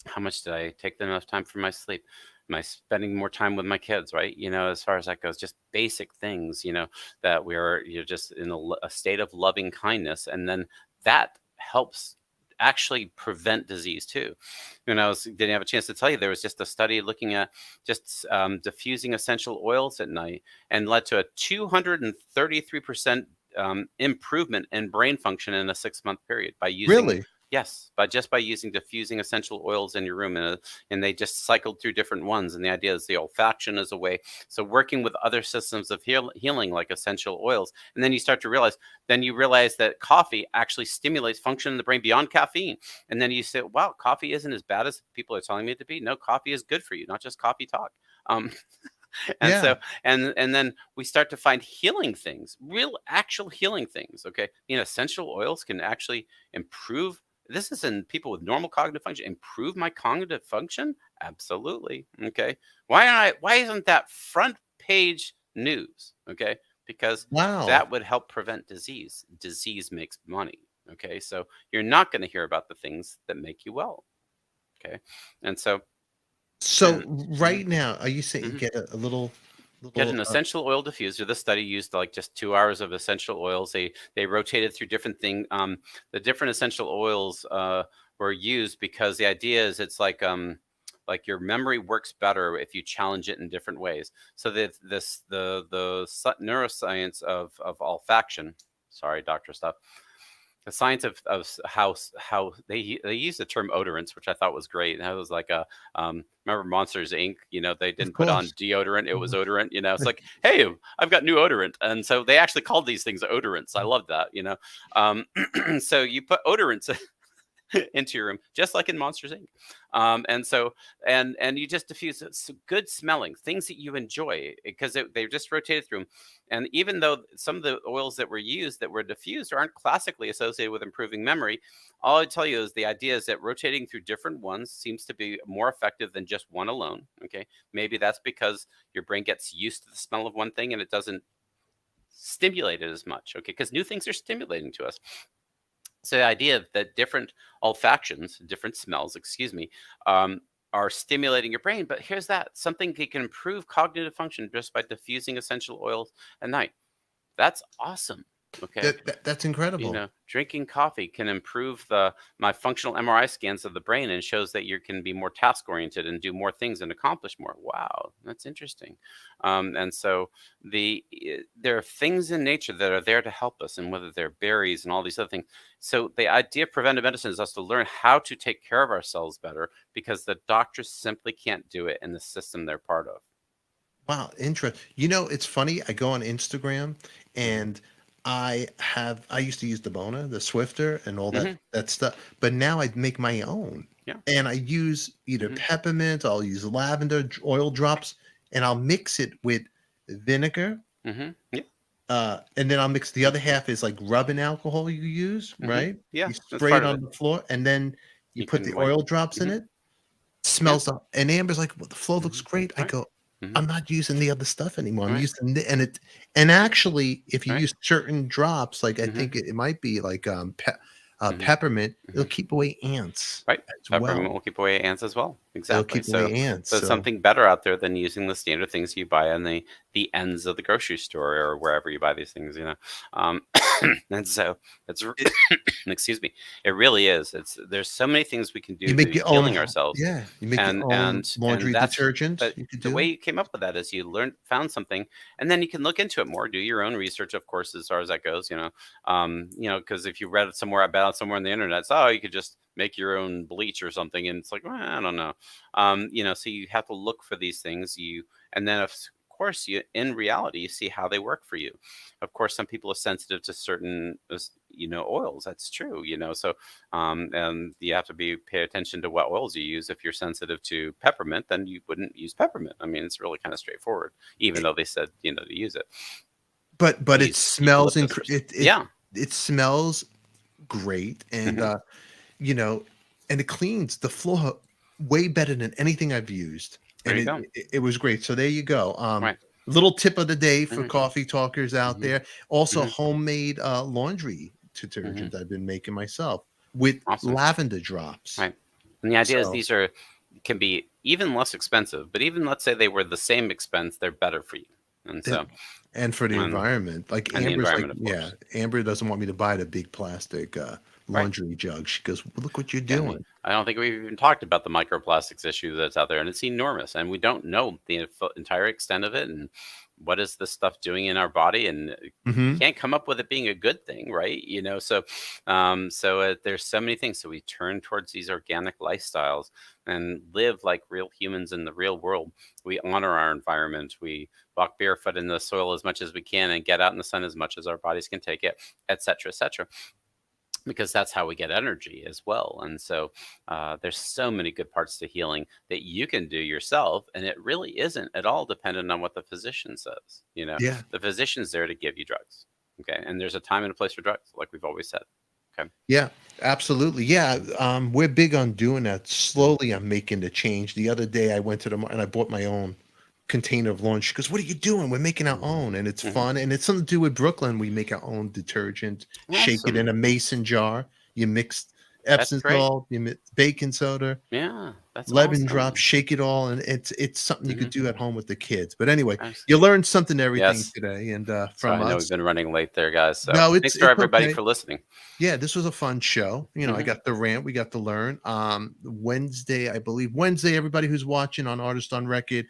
How much did I take enough time for my sleep? Am I spending more time with my kids, right? As far as that goes, just basic things, that you're just in a state of loving kindness. And then that helps actually prevent disease too. Didn't have a chance to tell you, there was just a study looking at just diffusing essential oils at night, and led to a 233% improvement in brain function in a 6-month period by using. Really? Yes, by using diffusing essential oils in your room, and they just cycled through different ones. And the idea is the olfaction is a way. So working with other systems of healing, like essential oils, and then you start to realize. Then you realize that coffee actually stimulates function in the brain beyond caffeine. And then you say, "Wow, coffee isn't as bad as people are telling me it to be. No, coffee is good for you, not just coffee talk." And Yeah. so, and then we start to find healing things, real actual healing things. Okay. Essential oils can actually improve. This is in people with normal cognitive function. Improve my cognitive function? Absolutely. Okay. Why isn't that front page news? Okay. Because Wow. that would help prevent disease. Disease makes money. Okay. So you're not going to hear about the things that make you well. Okay. And so, So and, right now, are you saying mhm. get a little Get an essential oil diffuser. The study used like just 2 hours of essential oils. They rotated through different things. The different essential oils were used because the idea is it's like your memory works better if you challenge it in different ways. So that the neuroscience of olfaction. Sorry, doctor stuff. the science of how they use the term odorants, which I thought was great. And that was like a remember Monsters Inc. You know, they Of didn't put on course. deodorant; it was odorant. You know, it's like, hey, I've got new odorant, and so they actually called these things odorants. I love that. You know, so you put odorants into your room, just like in Monsters Inc. And so, and you just diffuse good smelling things that you enjoy because they just rotated through them. And even though some of the oils that were used that were diffused aren't classically associated with improving memory, all I tell you is the idea is that rotating through different ones seems to be more effective than just one alone. Okay, maybe that's because your brain gets used to the smell of one thing and it doesn't stimulate it as much. Okay, because new things are stimulating to us. So the idea that different olfactions, different smells, excuse me, are stimulating your brain. But here's that something that can improve cognitive function just by diffusing essential oils at night. That's awesome. Okay. That's You incredible. know, drinking coffee can improve my functional MRI scans of the brain and shows that you can be more task oriented and do more things and accomplish more. Wow, that's interesting. And so there are things in nature that are there to help us, and whether they're berries and all these other things. So the idea of preventive medicine is us to learn how to take care of ourselves better because the doctors simply can't do it in the system they're part of. Wow, interesting. You know, it's funny. I go on Instagram Hmm. and I used to use the Bona, the Swifter, and all Hmm. that stuff, but now I make my own, Yeah. and I use either Hmm. peppermint, I'll use lavender oil drops, and I'll mix it with vinegar, Yeah. and then I'll mix the other half is like rubbing alcohol you use, right? Yeah. You That's spray part it of on it. the floor, and then you You put the can wipe. oil drops in Hmm. it. Yeah. Smells up, and Amber's like, "Well, the floor looks Hmm. great." I Right. go, Hmm. "I'm not using the other stuff anymore. I'm Right. using the," and actually, if you Right. use certain drops, like I Hmm. think it might be like Hmm. peppermint, it'll Hmm. keep away ants Right. as Peppermint well. will keep away ants as well. It'll Exactly. keep away So ants. so it's So something better out there than using the standard things you buy on the ends of the grocery store or wherever you buy these things, you know. Um, and so it's it, excuse me. It really is. There's so many things we can you do to make be your own, healing ourselves. yeah. You make your And own and and laundry that's detergent. but You could the way do. you came up with that is you found something, and then you can look into it more, do your own research, of course, as far as that goes, you know, because if you read it somewhere about somewhere on the internet, it's, oh, you could just make your own bleach or something, and it's like, well, I don't know, you know, so you have to look for these things, and then of course you in reality you see how they work for you. Of course, some people are sensitive to certain you know, oils. That's true, you know, so and you have to pay attention to what oils you use. If you're sensitive to peppermint, then you wouldn't use peppermint. I mean, it's really kind of straightforward, even It, though they said, you know, to use it. but it Use smells eucalyptus or yeah. it smells great, and Hmm. you know, and it cleans the floor way better than anything I've used, There and you go. it was great. So there you go. Right. Little tip of the day for Hmm. coffee talkers out Hmm. there. Also, Hmm. homemade laundry Hmm. detergent I've been making myself with Awesome. lavender drops. Right. And the idea is So these can be even less expensive, but even let's say they were the same expense, they're better for you. And that, so, and for the and environment, like and the Amber's like, environment, of yeah, course. Amber doesn't want me to buy the big plastic Right. laundry jug. She goes, "Look what you're Yeah, I mean, doing." I don't think we've even talked about the microplastics issue that's out there, and it's enormous, and we don't know the entire extent of it, and what is this stuff doing in our body, and Hmm. can't come up with it being a good thing, right? You know, so there's so many things. So we turn towards these organic lifestyles and live like real humans in the real world. We honor our environment. We walk barefoot in the soil as much as we can, and get out in the sun as much as our bodies can take it, etc., etc. Because that's how we get energy as well. And so there's so many good parts to healing that you can do yourself, and it really isn't at all dependent on what the physician says. You know, Yeah. the physician's there to give you drugs. Okay, and there's a time and a place for drugs, like we've always said. Okay. Yeah, absolutely. Yeah, we're big on doing that. Mhm. Slowly, I'm making the change. The other day, I went to the and I bought my own container of laundry. She goes, "What are you doing? We're making our own, and it's Mhm. fun, and it's something to do with Brooklyn. We make our own detergent, shake it in Awesome. a mason jar. You mix That's Epsom great. salt, baking soda, Yeah, that's lemon drop, awesome. shake it all, and it's something you could Mhm. do at home with the kids. But anyway, Nice. you learned something everything Yes. today, and So from I know we've us. been running late there, guys. So No, thanks for it's everybody okay. for listening. Yeah, this was a fun show. I Mhm. got the rant, we got to learn. Wednesday, I believe Wednesday, everybody who's watching on Artist on Record,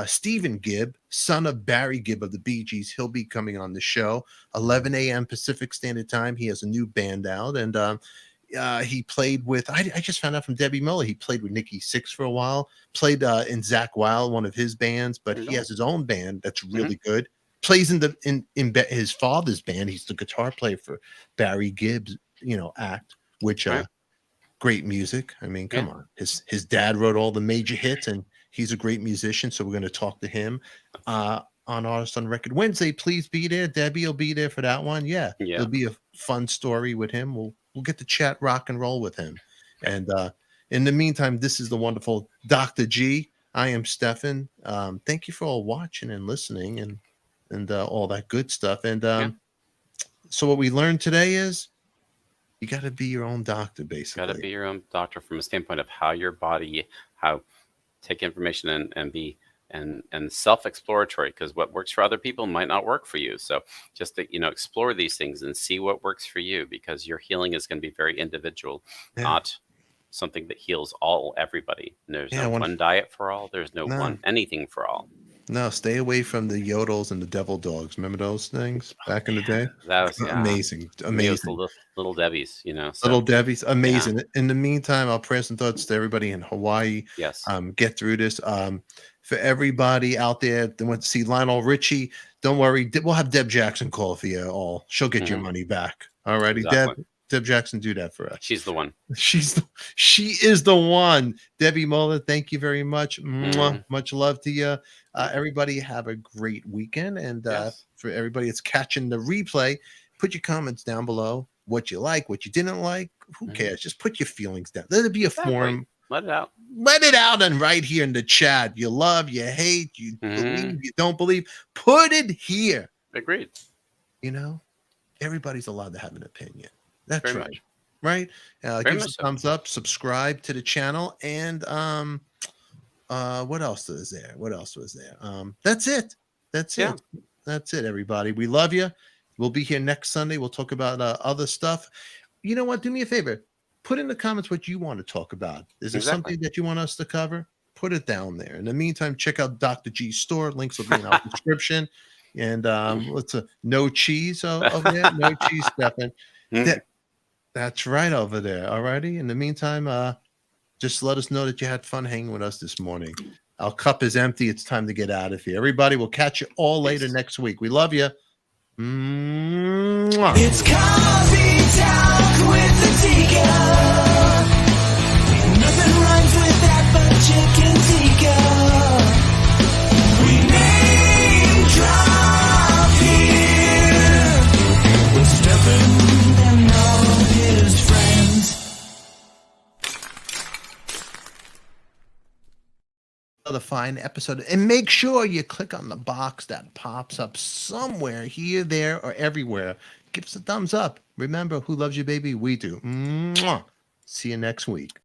Stephen Gibb, son of Barry Gibb of the Bee Gees, he'll be coming on the show 11 a.m. Pacific Standard Time. He has a new band out, and he played with. I just found out from Debbie Miller. He played with Nikki Sixx for a while. Played in Zach Wild, one of his bands, but There you he go. has his own band that's Mhm. really good. Plays his father's band. He's the guitar player for Barry Gibb's, act, which Right. great music. I mean, Yeah. come on. His dad wrote all the major hits, and he's a great musician. So we're going to talk to him on Artist on Record Wednesday. Please be there. Debbie will be there for that one. Yeah, Yeah. it'll be a fun story with him. We'll get to chat rock and roll with him. And in the meantime, this is the wonderful Dr. G. I am Stefan. Thank you for all watching and listening and all that good stuff. And Yeah. so what we learned today is you got to be your own doctor, Got to basically. be your own doctor from a standpoint of how your body, how take information and be and self-exploratory, because what works for other people might not work for you. So just to, explore these things and see what works for you, because your healing is going to be very individual, Yeah. not something that heals everybody. And there's Yeah, no one diet for all. There's no No. one anything for all. No, stay away from the yodels and the devil dogs. Remember those things back in the day? That was Amazing, To me, it was the amazing. little Debbie's, So Little Debbie's, amazing. In the meantime, I'll pray some thoughts to everybody in Hawaii. yes. Get through this. For everybody out there that went to see Lionel Richie, don't worry. We'll have Deb Jackson call for you all. She'll get your Mhm. money back. All righty, Exactly. Deb Jackson, do that for us. She's the one. She is the one. Debbie Muller, thank you very much. Mhm. Much love to you. Everybody have a great weekend. And Yes. for everybody that's catching the replay, put your comments down below. What you like, what you didn't like. Who Mhm. cares? Just put your feelings down. Let it be a Exactly. forum. Let it out. Let it out and right here in the chat. You love, you hate, you Mhm. believe, you don't believe. Put it here. Agreed. Everybody's allowed to have an opinion. That's Very right. much. Right? Very Give us much a so. thumbs up, subscribe to the channel, and what else is there? What else was there? That's it. That's Yeah. it. That's it, everybody. We love you. We'll be here next Sunday. We'll talk about other stuff. You know what? Do me a favor. Put in the comments what you want to talk about. Is there Exactly. something that you want us to cover? Put it down there. In the meantime, check out Dr. G's store. Links will be in our description. And what's no cheese over there? No cheese, Stefan. Mhm. That's right over there. All righty. In the meantime, just let us know that you had fun hanging with us this morning. Our cup is empty. It's time to get out of here. Everybody, we'll catch you all later Peace. next week. We love you. Mwah. It's coffee talk with the Tika. Nothing rhymes with that but chicken tikka. We name drop here with Stefan and all his friends. Another fine episode. And make sure you click on the box that pops up somewhere here, there, or everywhere. Give us a thumbs up. Remember, who loves you, baby? We do. Mwah. See you next week.